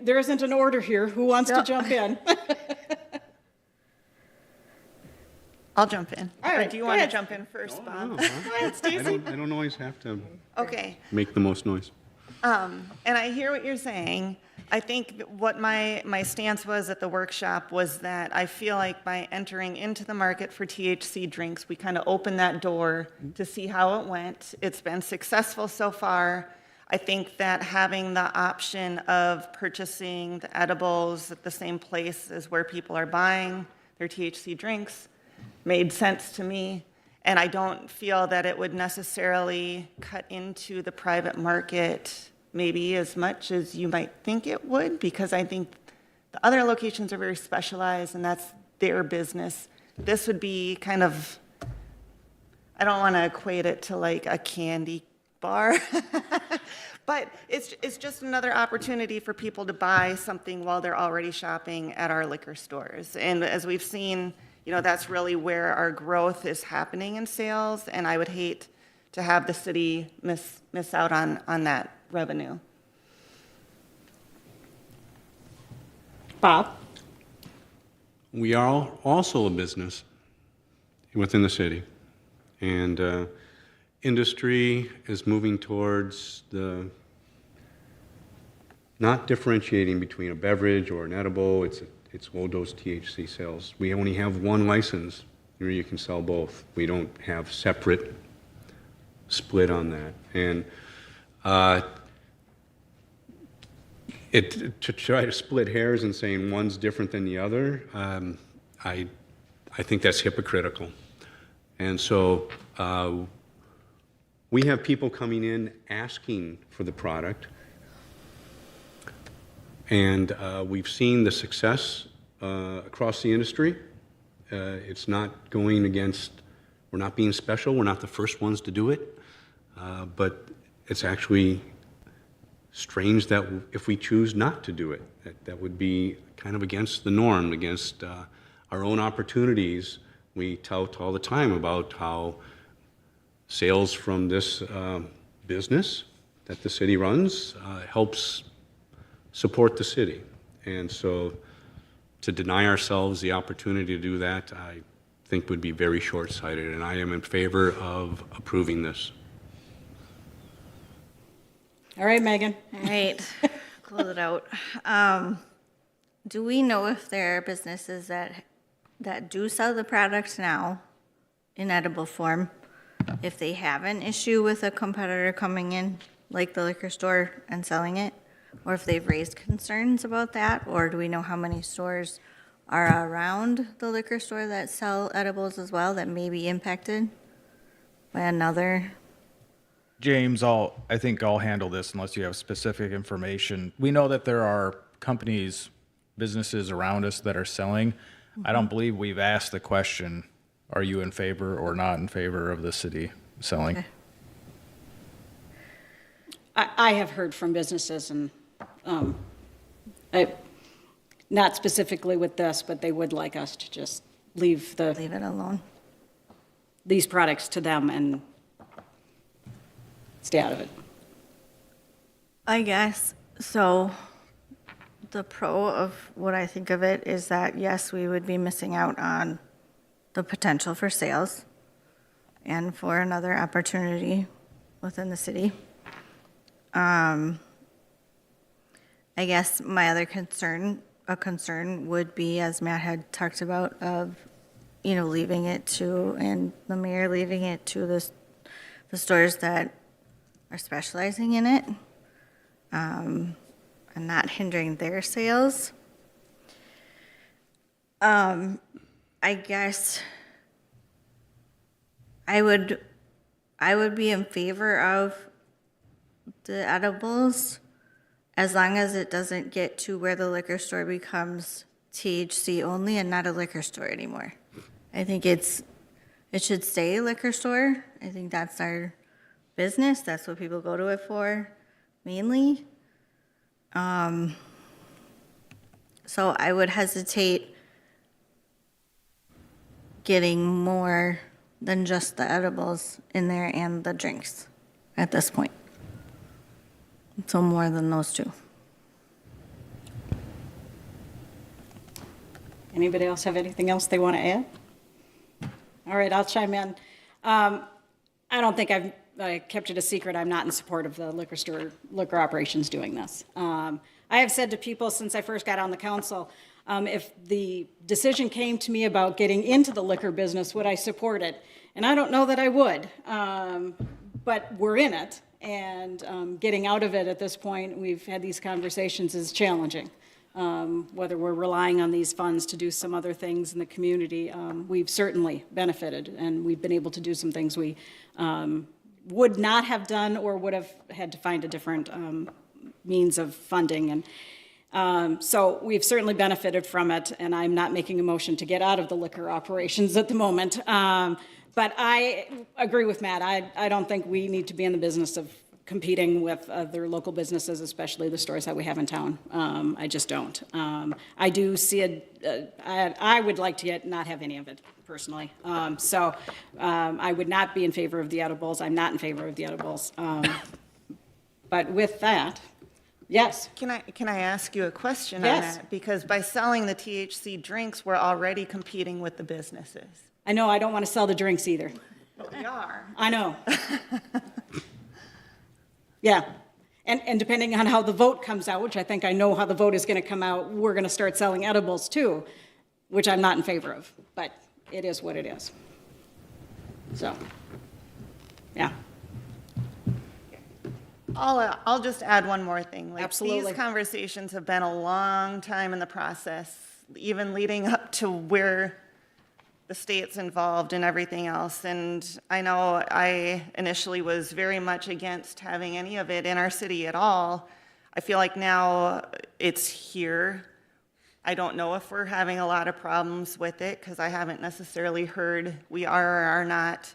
there isn't an order here. Who wants to jump in? I'll jump in. All right, Or do you go want to ahead. jump in first, Bob? No, Go ahead, Stacy. I don't always have to Okay. make the most noise. And I hear what you're saying. I think what my stance was at the workshop was that I feel like by entering into the market for THC drinks, we kind of opened that door to see how it went. It's been successful so far. I think that having the option of purchasing the edibles at the same place as where people are buying their THC drinks made sense to me. And I don't feel that it would necessarily cut into the private market maybe as much as you might think it would, because I think the other locations are very specialized and that's their business. This would be kind of, I don't want to equate it to like a candy bar, but it's just another opportunity for people to buy something while they're already shopping at our liquor stores. And as we've seen, you know, that's really where our growth is happening in sales, and I would hate to have the city miss out on that revenue. Bob? We are also a business within the city. And industry is moving towards the not differentiating between a beverage or an edible. It's low-dose THC sales. We only have one license where you can sell both. We don't have separate split on that. And to try to split hairs and saying one's different than the other, I think that's hypocritical. And so we have people coming in asking for the product, and we've seen the success across the industry. It's not going against, we're not being special, we're not the first ones to do it, but it's actually strange that if we choose not to do it, that would be kind of against the norm, against our own opportunities. We tout all the time about how sales from this business that the city runs helps support the city. And so to deny ourselves the opportunity to do that, I think would be very short-sighted, and I am in favor of approving this. All right, Megan. All right, close it out. Do we know if there are businesses that do sell the product now in edible form, if they have an issue with a competitor coming in, like the liquor store, and selling it? Or if they've raised concerns about that? Or do we know how many stores are around the liquor store that sell edibles as well that may be impacted by another? James, I think I'll handle this unless you have specific information. We know that there are companies, businesses around us that are selling. I don't believe we've asked the question, are you in favor or not in favor of the city selling? Okay. I have heard from businesses, and not specifically with this, but they would like us to just leave it alone. These products to them and stay out of it. I guess, so the pro of what I think of it is that, yes, we would be missing out on the potential for sales and for another opportunity within the city. I guess my other concern would be, as Matt had talked about, of, leaving it to, and the mayor leaving it to the stores that are specializing in it, and not hindering their sales. I guess I would be in favor of the edibles as long as it doesn't get to where the liquor store becomes THC only and not a liquor store anymore. I think it should stay a liquor store. I think that's our business. That's what people go to it for, mainly. So I would hesitate getting more than just the edibles in there and the drinks at this point. So more than those two. Anybody else have anything else they want to add? All right, I'll chime in. I don't think I kept it a secret. I'm not in support of the liquor operations doing this. I have said to people since I first got on the council, if the decision came to me about getting into the liquor business, would I support it? And I don't know that I would, but we're in it. And getting out of it at this point, we've had these conversations, is challenging. whether we're relying on these funds to do some other things in the community, we've certainly benefited, and we've been able to do some things we would not have done or would have had to find a different means of funding. And so we've certainly benefited from it, and I'm not making a motion to get out of the liquor operations at the moment. But I agree with Matt. I don't think we need to be in the business of competing with other local businesses, especially the stores that we have in town. I just don't. I do see it, I would like to not have any of it personally. So I would not be in favor of the edibles. I'm not in favor of the edibles. But with that, yes. Can I ask you a question on Yes. that? Because by selling the THC drinks, we're already competing with the businesses. I know, I don't want to sell the drinks either. But we are. I know. Yeah. And depending on how the vote comes out, which I think I know how the vote is going to come out, we're going to start selling edibles too, which I'm not in favor of. But it is what it is. So, yeah. I'll just add one more thing. Like, Absolutely. These conversations have been a long time in the process, even leading up to where the state's involved and everything else. And I know I initially was very much against having any of it in our city at all. I feel like now it's here. I don't know if we're having a lot of problems with it because I haven't necessarily heard we are or are not.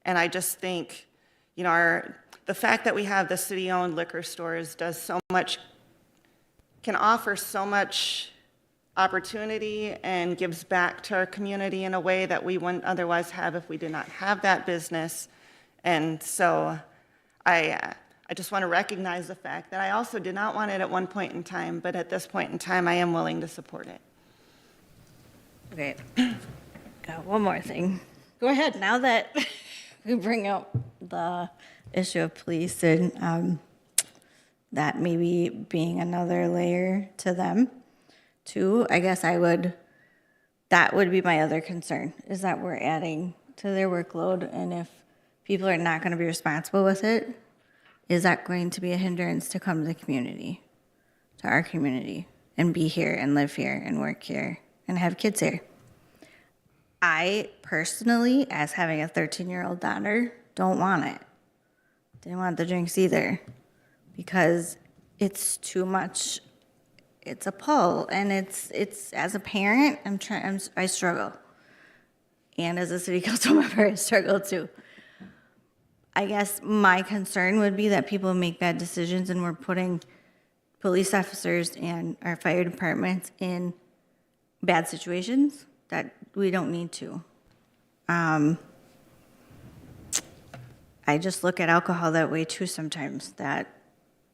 And I just think, you know, the fact that we have the city-owned liquor stores does so much, can offer so much opportunity and gives back to our community in a way that we wouldn't otherwise have if we did not have that business. And so I just want to recognize the fact that I also did not want it at one point in time, but at this point in time, I am willing to support it. Okay, got one more thing. Go ahead. Now that we bring up the issue of police and that maybe being another layer to them too, I guess that would be my other concern, is that we're adding to their workload, and if people are not going to be responsible with it, is that going to be a hindrance to come to the community, to our community, and be here and live here and work here and have kids here? I personally, as having a 13-year-old daughter, don't want it. Didn't want the drinks either, because it's too much. It's a pull, and it's as a parent, I struggle, and as a city council member, I struggle too. I guess my concern would be that people make bad decisions, and we're putting police officers and our fire departments in bad situations that we don't need to. I just look at alcohol that way too sometimes, that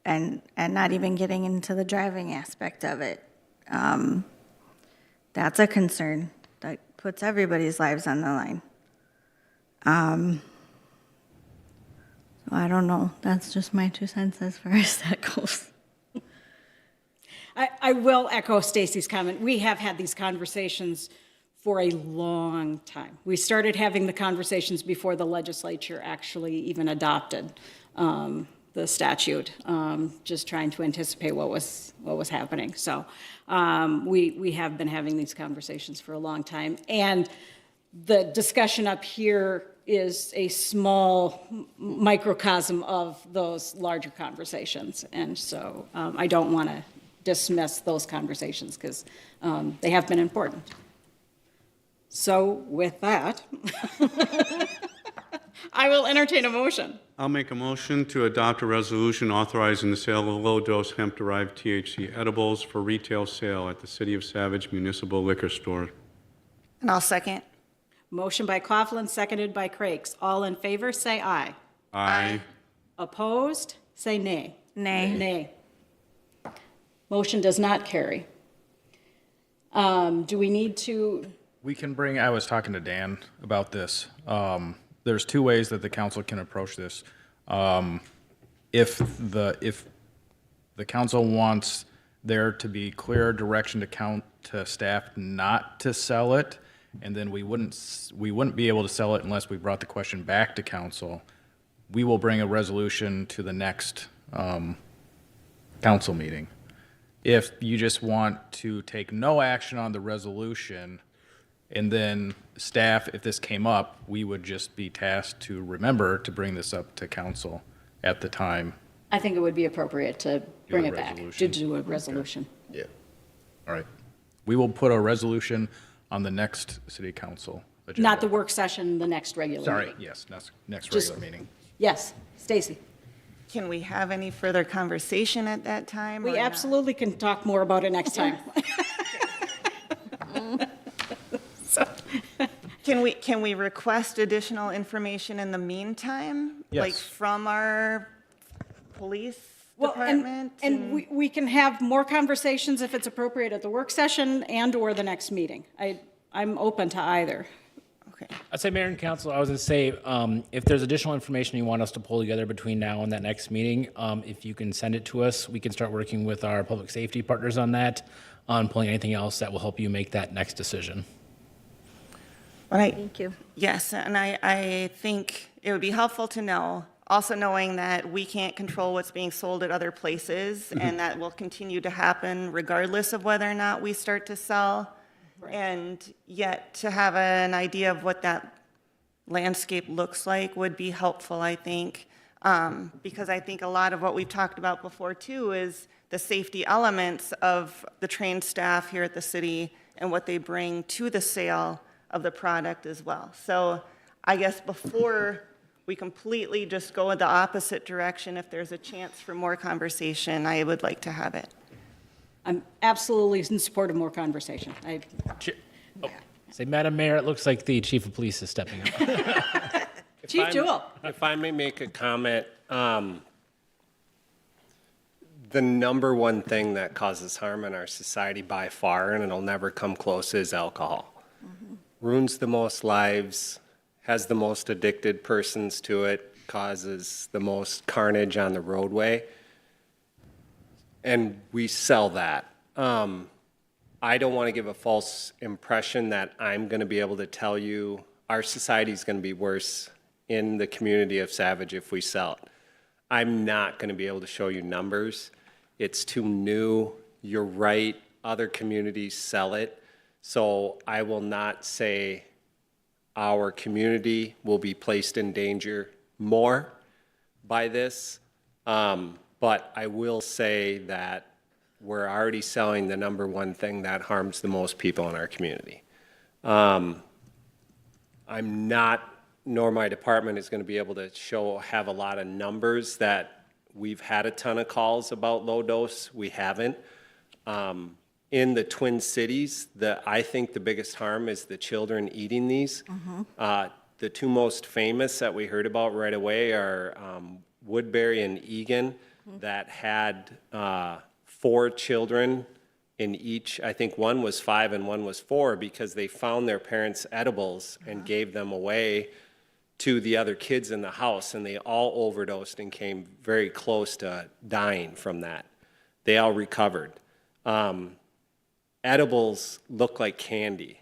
and not even getting into the driving aspect of it. That's a concern that puts everybody's lives on the line. So I don't know. That's just my 2 cents as far as that goes. I will echo Stacy's comment. We have had these conversations for a long time. We started having the conversations before the legislature actually even adopted the statute, just trying to anticipate what was happening. So we have been having these conversations for a long time. And the discussion up here is a small microcosm of those larger conversations. And so I don't want to dismiss those conversations because they have been important. So with that, I will entertain a motion. I'll make a motion to adopt a resolution authorizing the sale of low-dose hemp-derived THC edibles for retail sale at the City of Savage Municipal Liquor Store. And I'll second. Motion by Coughlin, seconded by Crakes. All in favor, say aye. Aye. Opposed, say nay. Nay. Nay. Motion does not carry. Do we need to? We can bring, I was talking to Dan about this. There's two ways that the council can approach this. If the council wants there to be clear direction to staff not to sell it, and then we wouldn't be able to sell it unless we brought the question back to council, we will bring a resolution to the next council meeting If you just want to take no action on the resolution, and then staff, if this came up, we would just be tasked to remember to bring this up to council at the time. I think it would be appropriate to bring a it back, to resolution. do a resolution. Yeah. All right. We will put a resolution on the next city council agenda. Not the work session, the next regular Sorry, meeting. yes, next Just- regular meeting. Yes, Stacy. Can we have any further conversation at that time? or We not? absolutely can talk more about it next time. Can we request additional information in the meantime? Like Yes. from our police Well, department? and we can have more conversations if it's appropriate at the work session and/or the next meeting. I'm open to either. I'd say, Mayor and Council, I was going to say, if there's additional information you want us to pull together between now and that next meeting, if you can send it to us, we can start working with our public safety partners on that, on pulling anything else that will help you make that next decision. Thank you. Yes, and I think it would be helpful to know, also knowing that we can't control what's being sold at other places, and that will continue to happen regardless of whether or not we start to sell. And yet, to have an idea of what that landscape looks like would be helpful, I think. Because I think a lot of what we've talked about before, too, is the safety elements of the trained staff here at the city and what they bring to the sale of the product as well. So I guess before we completely just go in the opposite direction, if there's a chance for more conversation, I would like to have it. I'm absolutely in support of more conversation. Say, Madam Mayor, it looks like the chief of police is stepping up. Chief Jewell. If I may make a comment, the number one thing that causes harm in our society by far, and it'll never come close, is alcohol. Ruins the most lives, has the most addicted persons to it, causes the most carnage on the roadway, and we sell that. I don't want to give a false impression that I'm going to be able to tell you our society is going to be worse in the community of Savage if we sell it. I'm not going to be able to show you numbers. It's too new. You're right. Other communities sell it. So I will not say our community will be placed in danger more by this. But I will say that we're already selling the number one thing that harms the most people in our community. I'm not, nor my department is going to be able to have a lot of numbers that we've had a ton of calls about low dose. We haven't. In the Twin Cities, I think the biggest harm is the children eating these. The two most famous that we heard about right away are Woodbury and Egan, that had 4 children in each. I think one was 5 and one was 4 because they found their parents' edibles and gave them away to the other kids in the house, and they all overdosed and came very close to dying from that. They all recovered. Edibles look like candy.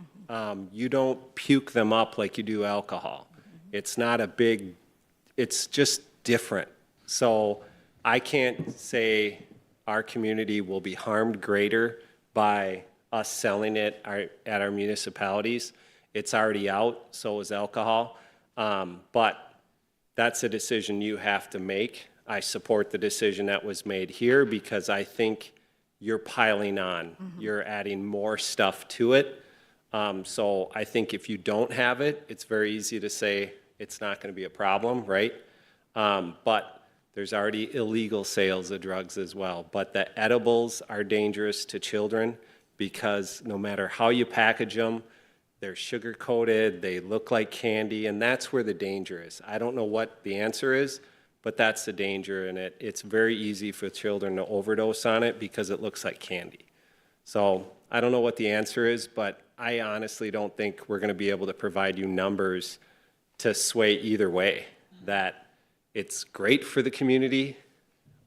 You don't puke them up like you do alcohol. It's not a big, it's just different. So I can't say our community will be harmed greater by us selling it at our municipalities. It's already out, so is alcohol. But that's a decision you have to make. I support the decision that was made here because I think you're piling on. You're adding more stuff to it. So I think if you don't have it, it's very easy to say it's not going to be a problem, right? But there's already illegal sales of drugs as well. But the edibles are dangerous to children because no matter how you package them, they're sugar-coated, they look like candy, and that's where the danger is. I don't know what the answer is, but that's the danger in it. It's very easy for children to overdose on it because it looks like candy. So I don't know what the answer is, but I honestly don't think we're going to be able to provide you numbers to sway either way, that it's great for the community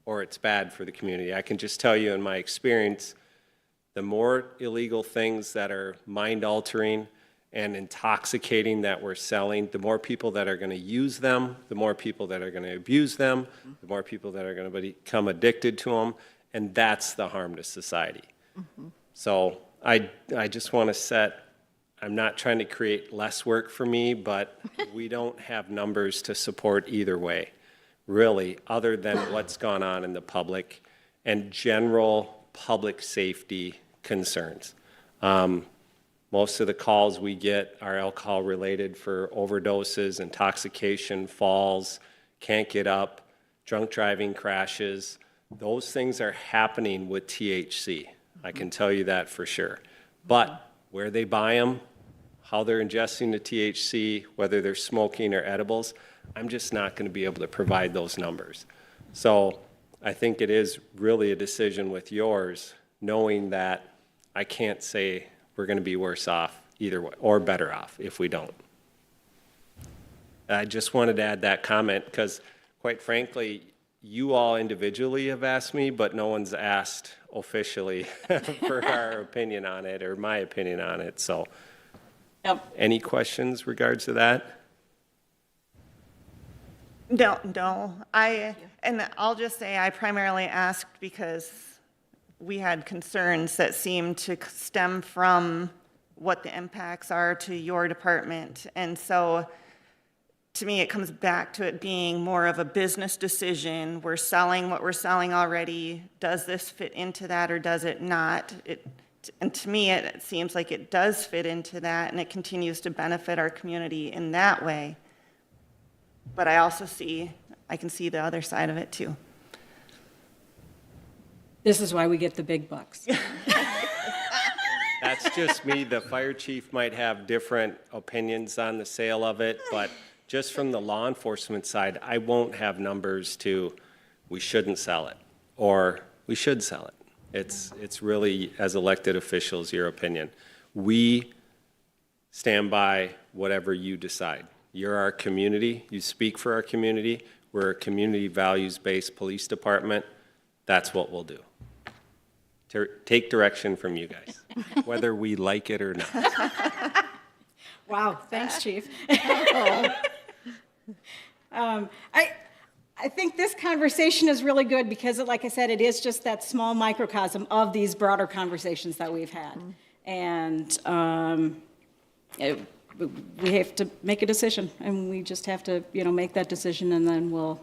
or it's bad for the community. I can just tell you in my experience, the more illegal things that are mind-altering and intoxicating that we're selling, the more people that are going to use them, the more people that are going to abuse them, the more people that are going to become addicted to them, and that's the harm to society. So I just want to set, I'm not trying to create less work for me, but we don't have numbers to support either way, really, other than what's gone on in the public and general public safety concerns. Most of the calls we get are alcohol-related for overdoses, intoxication, falls, can't get up, drunk driving crashes. Those things are happening with THC. I can tell you that for sure. But where they buy them, how they're ingesting the THC, whether they're smoking or edibles, I'm just not going to be able to provide those numbers. So I think it is really a decision with yours, knowing that I can't say we're going to be worse off either way, or better off if we don't. I just wanted to add that comment because, quite frankly, you all individually have asked me, but no one's asked officially for our opinion on it or my opinion on it. So, any questions regards to that? No. And I'll just say I primarily asked because we had concerns that seemed to stem from what the impacts are to your department. And so, to me, it comes back to it being more of a business decision. We're selling what we're selling already. Does this fit into that or does it not? And to me, it seems like it does fit into that, and it continues to benefit our community in that way. But I can see the other side of it too. This is why we get the big bucks. That's just me. The fire chief might have different opinions on the sale of it, but just from the law enforcement side, I won't have numbers to, we shouldn't sell it, or we should sell it. It's really, as elected officials, your opinion. We stand by whatever you decide. You're our community. You speak for our community. We're a community values-based police department. That's what we'll do. Take direction from you guys, whether we like it or not. Wow, thanks, Chief. I think this conversation is really good because, like I said, it is just that small microcosm of these broader conversations that we've had. And we have to make a decision, and we just have to, make that decision, and then we'll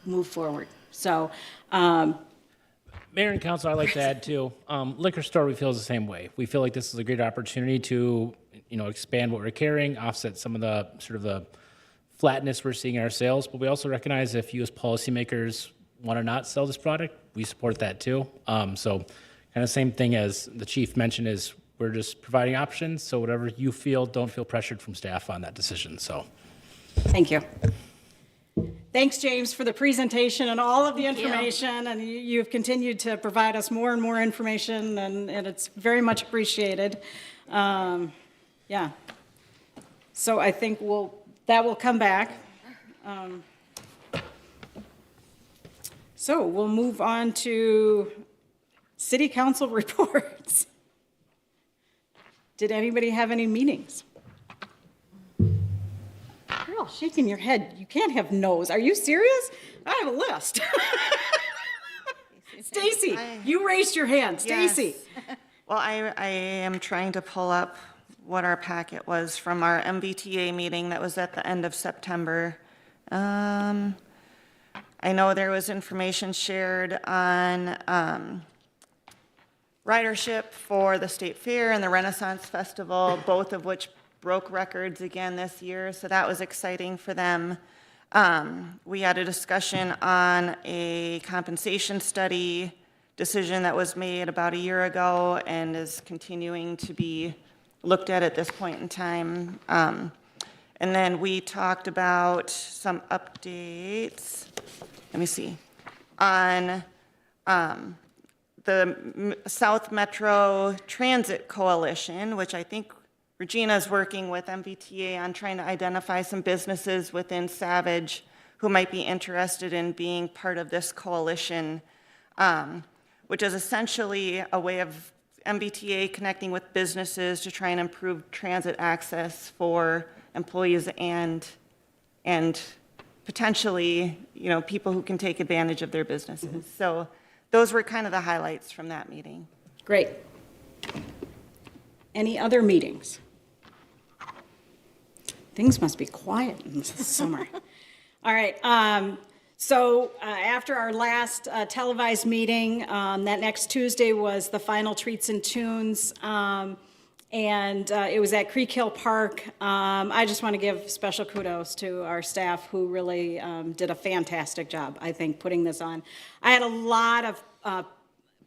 move forward. So, Mayor and Council, I'd like to add too, liquor store, we feel the same way. We feel like this is a great opportunity to, expand what we're carrying, offset some of the sort of the flatness we're seeing in our sales, but we also recognize if you as policymakers want to not sell this product, we support that too. So kind of same thing as the chief mentioned is we're just providing options. So whatever you feel, don't feel pressured from staff on that decision. So thank you. Thanks, James, for the presentation and all of the information. And you've continued to provide us more and more information, and it's very much appreciated. Yeah. So I think that will come back. So we'll move on to city council reports. Did anybody have any meetings? You're all shaking your head. You can't have no's. Are you serious? I have a list. Stacy, you raised your hand. Stacy. Yes. Well, I am trying to pull up what our packet was from our MVTA meeting that was at the end of September. I know there was information shared on ridership for the State Fair and the Renaissance Festival, both of which broke records again this year, so that was exciting for them. We had a discussion on a compensation study decision that was made about a year ago and is continuing to be looked at this point in time. And then we talked about some updates, let me see, on the South Metro Transit Coalition, which I think Regina's working with MVTA on trying to identify some businesses within Savage who might be interested in being part of this coalition, which is essentially a way of MVTA connecting with businesses to try and improve transit access for employees and potentially, people who can take advantage of their businesses. So those were kind of the highlights from that meeting. Great. Any other meetings? Things must be quiet in the summer. All right. So after our last televised meeting, that next Tuesday was the final Treats and Tunes, and it was at Creek Hill Park. I just want to give special kudos to our staff who really did a fantastic job, I think, putting this on. I had a lot of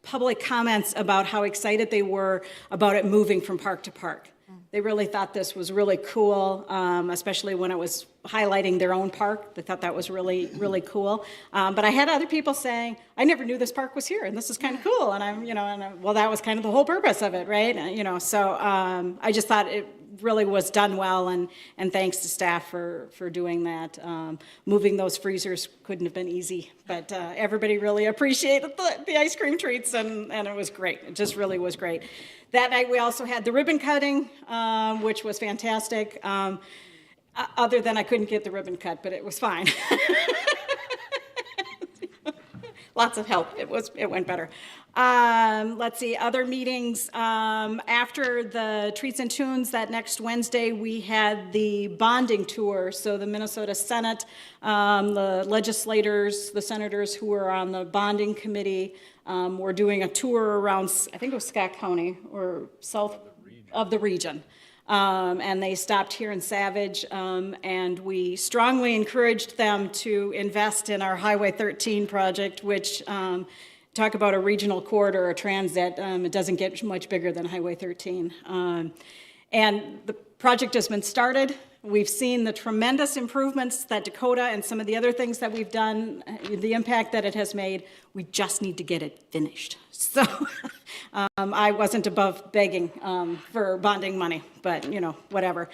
public comments about how excited they were about it moving from park to park. They really thought this was really cool, especially when it was highlighting their own park. They thought that was really, really cool. But I had other people saying, I never knew this park was here, and this is kind of cool. And well, that was kind of the whole purpose of it, right? So I just thought it really was done well, and thanks to staff for doing that. Moving those freezers couldn't have been easy, but everybody really appreciated the ice cream treats, and it was great. It just really was great. That night, we also had the ribbon cutting, which was fantastic. Other than I couldn't get the ribbon cut, but it was fine. Lots of help. It went better. Let's see, other meetings. After the Treats and Tunes, that next Wednesday, we had the bonding tour. So the Minnesota Senate, the legislators, the senators who were on the bonding committee were doing a tour around, I think it was Scott County or south of the region. And they stopped here in Savage, and we strongly encouraged them to invest in our Highway 13 project, which, talk about a regional corridor or transit, it doesn't get much bigger than Highway 13. And the project has been started. We've seen the tremendous improvements that Dakota and some of the other things that we've done, the impact that it has made. We just need to get it finished. So I wasn't above begging for bonding money, but whatever.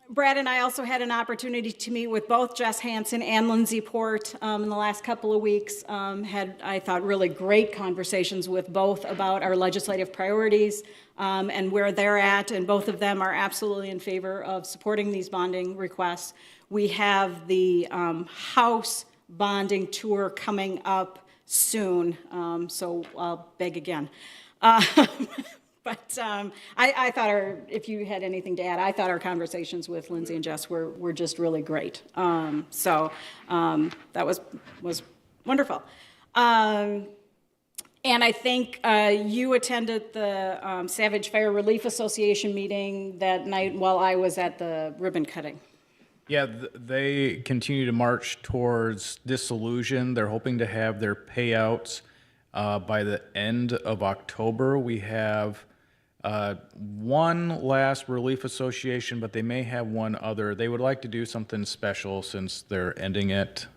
Brad and I also had an opportunity to meet with both Jess Hansen and Lindsay Port in the last couple of weeks. Had, I thought, really great conversations with both about our legislative priorities and where they're at, and both of them are absolutely in favor of supporting these bonding requests. We have the House bonding tour coming up soon, so I'll beg again. But I thought if you had anything to add, I thought our conversations with Lindsay and Jess were just really great. So that was wonderful. And I think you attended the Savage Fire Relief Association meeting that night while I was at the ribbon cutting. Yeah, they continue to march towards dissolution. They're hoping to have their payouts by the end of October. We have one last relief association, but they may have one other. They would like to do something special since they're ending it.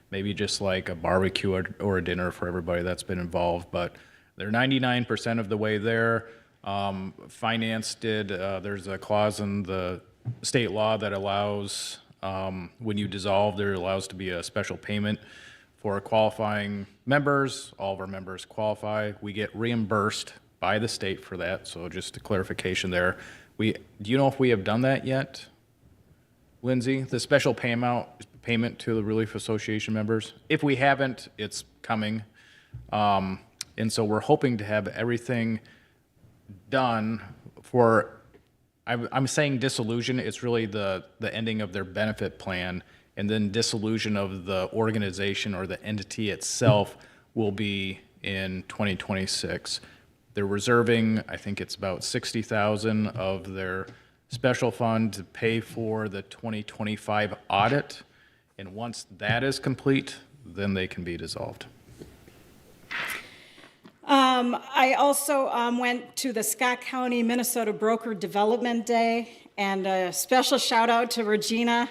Maybe just like a barbecue or a dinner for everybody that's been involved. But they're 99% of the way there. Finance did, there's a clause in the state law that allows, when you dissolve, there allows to be a special payment for qualifying members. All of our members qualify. We get reimbursed by the state for that, so just a clarification there. Do you know if we have done that yet, Lindsay? The special payment to the Relief Association members? If we haven't, it's coming. And so we're hoping to have everything done for, I'm saying dissolution, it's really the ending of their benefit plan, and then dissolution of the organization or the entity itself will be in 2026. They're reserving, I think it's about $60,000 of their special fund to pay for the 2025 audit. And once that is complete, then they can be dissolved. I also went to the Scott County, Minnesota Broker Development Day, and a special shout out to Regina.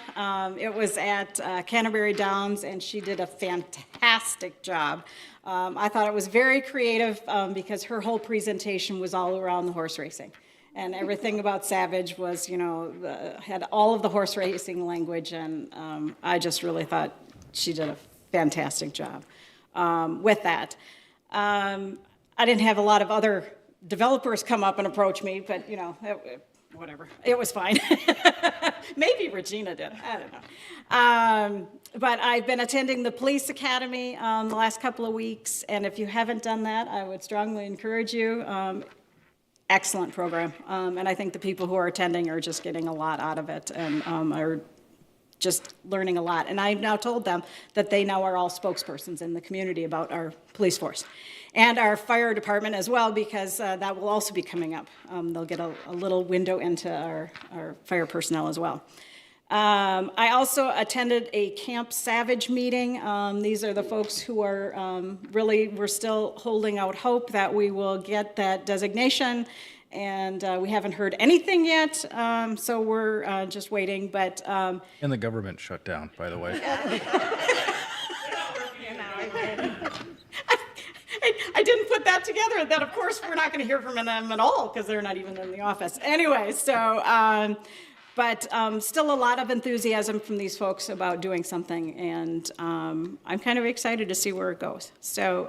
It was at Canterbury Downs, and she did a fantastic job. I thought it was very creative because her whole presentation was all around the horse racing. And everything about Savage was, had all of the horse racing language, and I just really thought she did a fantastic job with that. I didn't have a lot of other developers come up and approach me, but, whatever. It was fine. Maybe Regina did. I don't know. But I've been attending the police academy the last couple of weeks, and if you haven't done that, I would strongly encourage you. Excellent program, and I think the people who are attending are just getting a lot out of it and are just learning a lot. And I've now told them that they now are all spokespersons in the community about our police force and our fire department as well, because that will also be coming up. They'll get a little window into our fire personnel as well. I also attended a Camp Savage meeting. These are the folks who are we're still holding out hope that we will get that designation. And we haven't heard anything yet, so we're just waiting, but... And the government shut down, by the way. I didn't put that together, that of course we're not going to hear from them at all, because they're not even in the office. Anyway, so... But still a lot of enthusiasm from these folks about doing something, and I'm kind of excited to see where it goes. So,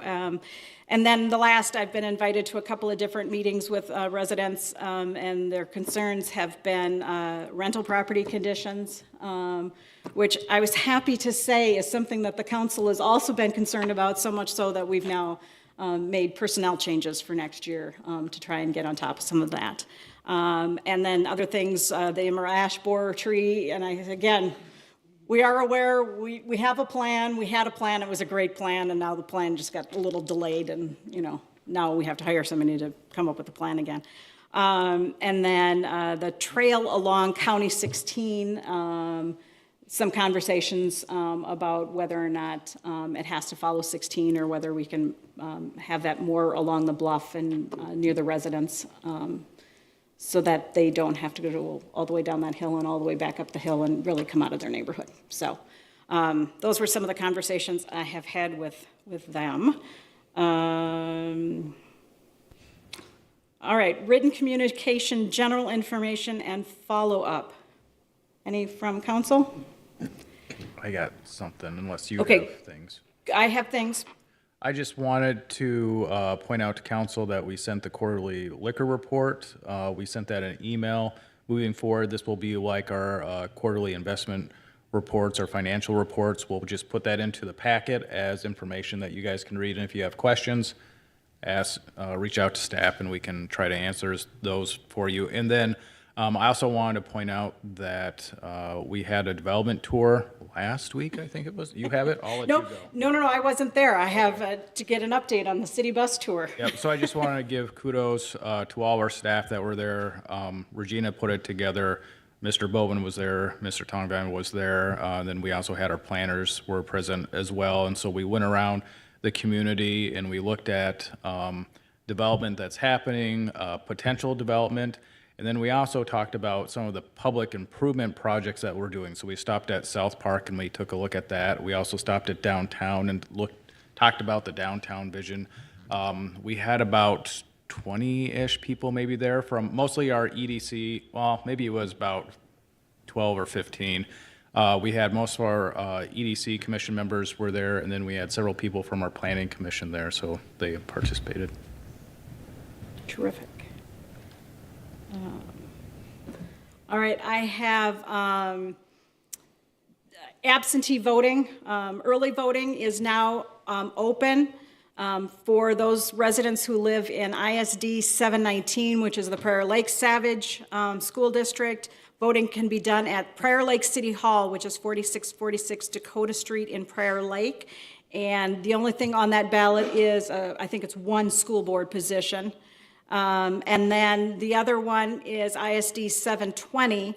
and then the last, I've been invited to a couple of different meetings with residents, and their concerns have been rental property conditions, which I was happy to say is something that the council has also been concerned about, so much so that we've now made personnel changes for next year to try and get on top of some of that. And then other things, the ash borer tree, and again, we are aware, we have a plan, we had a plan, it was a great plan, and now the plan just got a little delayed, and, now we have to hire somebody to come up with a plan again. And then the trail along County 16, some conversations about whether or not it has to follow 16, or whether we can have that more along the bluff and near the residents, so that they don't have to go all the way down that hill and all the way back up the hill and really come out of their neighborhood. So those were some of the conversations I have had with them. All right, written communication, general information, and follow-up. Any from council? I got something, unless you Okay. have things. I have things. I just wanted to point out to council that we sent the quarterly liquor report. We sent that in an email. Moving forward, this will be like our quarterly investment reports or financial reports. We'll just put that into the packet as information that you guys can read. And if you have questions, reach out to staff and we can try to answer those for you. And then I also wanted to point out that we had a development tour last week, I think it was. You have it? I'll let you go. No, I wasn't there. I have to get an update on the city bus tour. Yep, so I just wanted to give kudos to all our staff that were there. Regina put it together. Mr. Bowman was there, Mr. Tongvan was there. Then we also had our planners were present as well. And so we went around the community and we looked at development that's happening, potential development. And then we also talked about some of the public improvement projects that we're doing. So we stopped at South Park and we took a look at that. We also stopped at downtown and talked about the downtown vision. We had about 20-ish people maybe there from mostly our EDC. Well, maybe it was about 12 or 15. We had most of our EDC commission members were there, and then we had several people from our planning commission there, so they participated. Terrific. All right, I have absentee voting. Early voting is now open for those residents who live in ISD 719, which is the Prior Lake Savage School District. Voting can be done at Prior Lake City Hall, which is 4646 Dakota Street in Prior Lake. And the only thing on that ballot is, I think it's one school board position. And then the other one is ISD 720,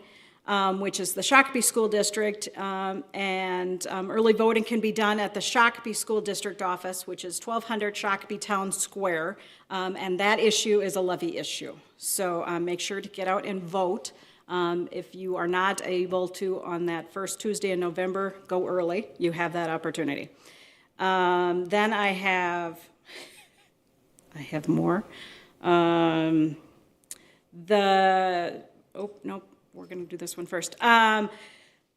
which is the Shakopee School District, and early voting can be done at the Shakopee School District office, which is 1200 Shakopee Town Square, and that issue is a levy issue. So make sure to get out and vote. If you are not able to on that first Tuesday in November, go early. You have that opportunity. Then I have more. Oh, nope, we're going to do this one first.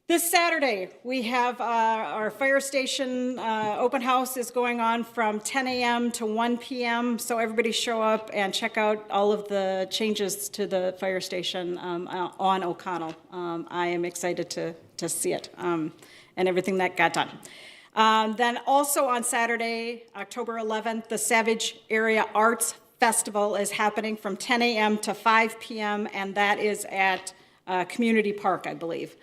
This Saturday, we have our fire station open house is going on from 10 a.m. to 1 p.m. So everybody show up and check out all of the changes to the fire station on O'Connell. I am excited to see it and everything that got done. Then also on Saturday, October 11th, the Savage Area Arts Festival is happening from 10 a.m. to 5 p.m. and that is at Community Park, I believe.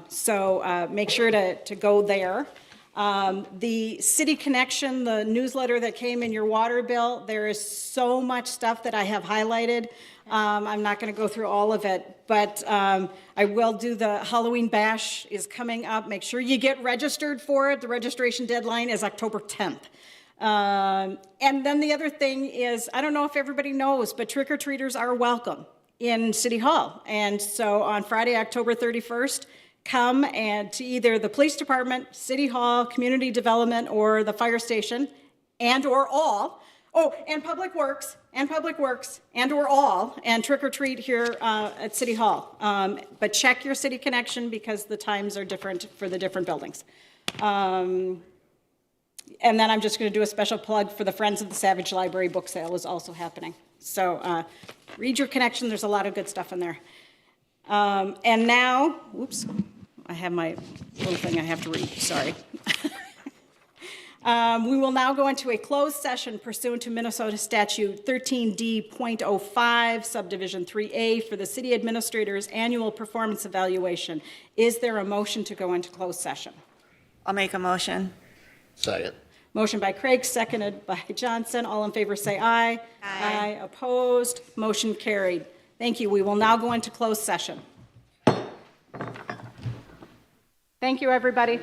So make sure to go there. The City Connection, the newsletter that came in your water bill, there is so much stuff that I have highlighted. I'm not going to go through all of it, but I will do the Halloween Bash is coming up. Make sure you get registered for it. The registration deadline is October 10th. And then the other thing is, I don't know if everybody knows, but trick-or-treaters are welcome in City Hall. And so on Friday, October 31st, come and to either the police department, City Hall, community development, or the fire station, and or all. Oh, and Public Works, and or all, and trick or treat here at City Hall. But check your City Connection because the times are different for the different buildings. And then I'm just going to do a special plug for the Friends of the Savage Library book sale is also happening. So read your connection. There's a lot of good stuff in there. And now, oops, I have my little thing I have to read. Sorry. We will now go into a closed session pursuant to Minnesota Statute 13D.05, Subdivision 3A, for the City Administrator's Annual Performance Evaluation. Is there a motion to go into closed session? I'll make a motion. Second. Motion by Craig, seconded by Johnson. All in favor say aye. Aye. Opposed? Motion carried. Thank you. We will now go into closed session. Thank you, everybody.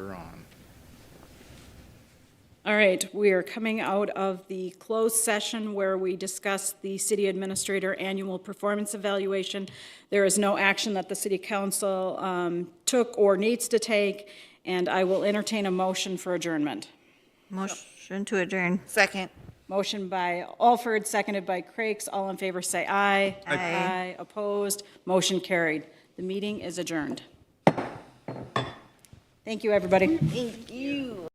her on. All right, we are coming out of the closed session where we discussed the city administrator annual performance evaluation. There is no action that the city council took or needs to take, and I will entertain a motion for adjournment. Motion to adjourn. Second. Motion by Alford, seconded by Crakes. All in favor say aye. Aye. Aye. Opposed? Motion carried. The meeting is adjourned. Thank you, everybody. Thank you.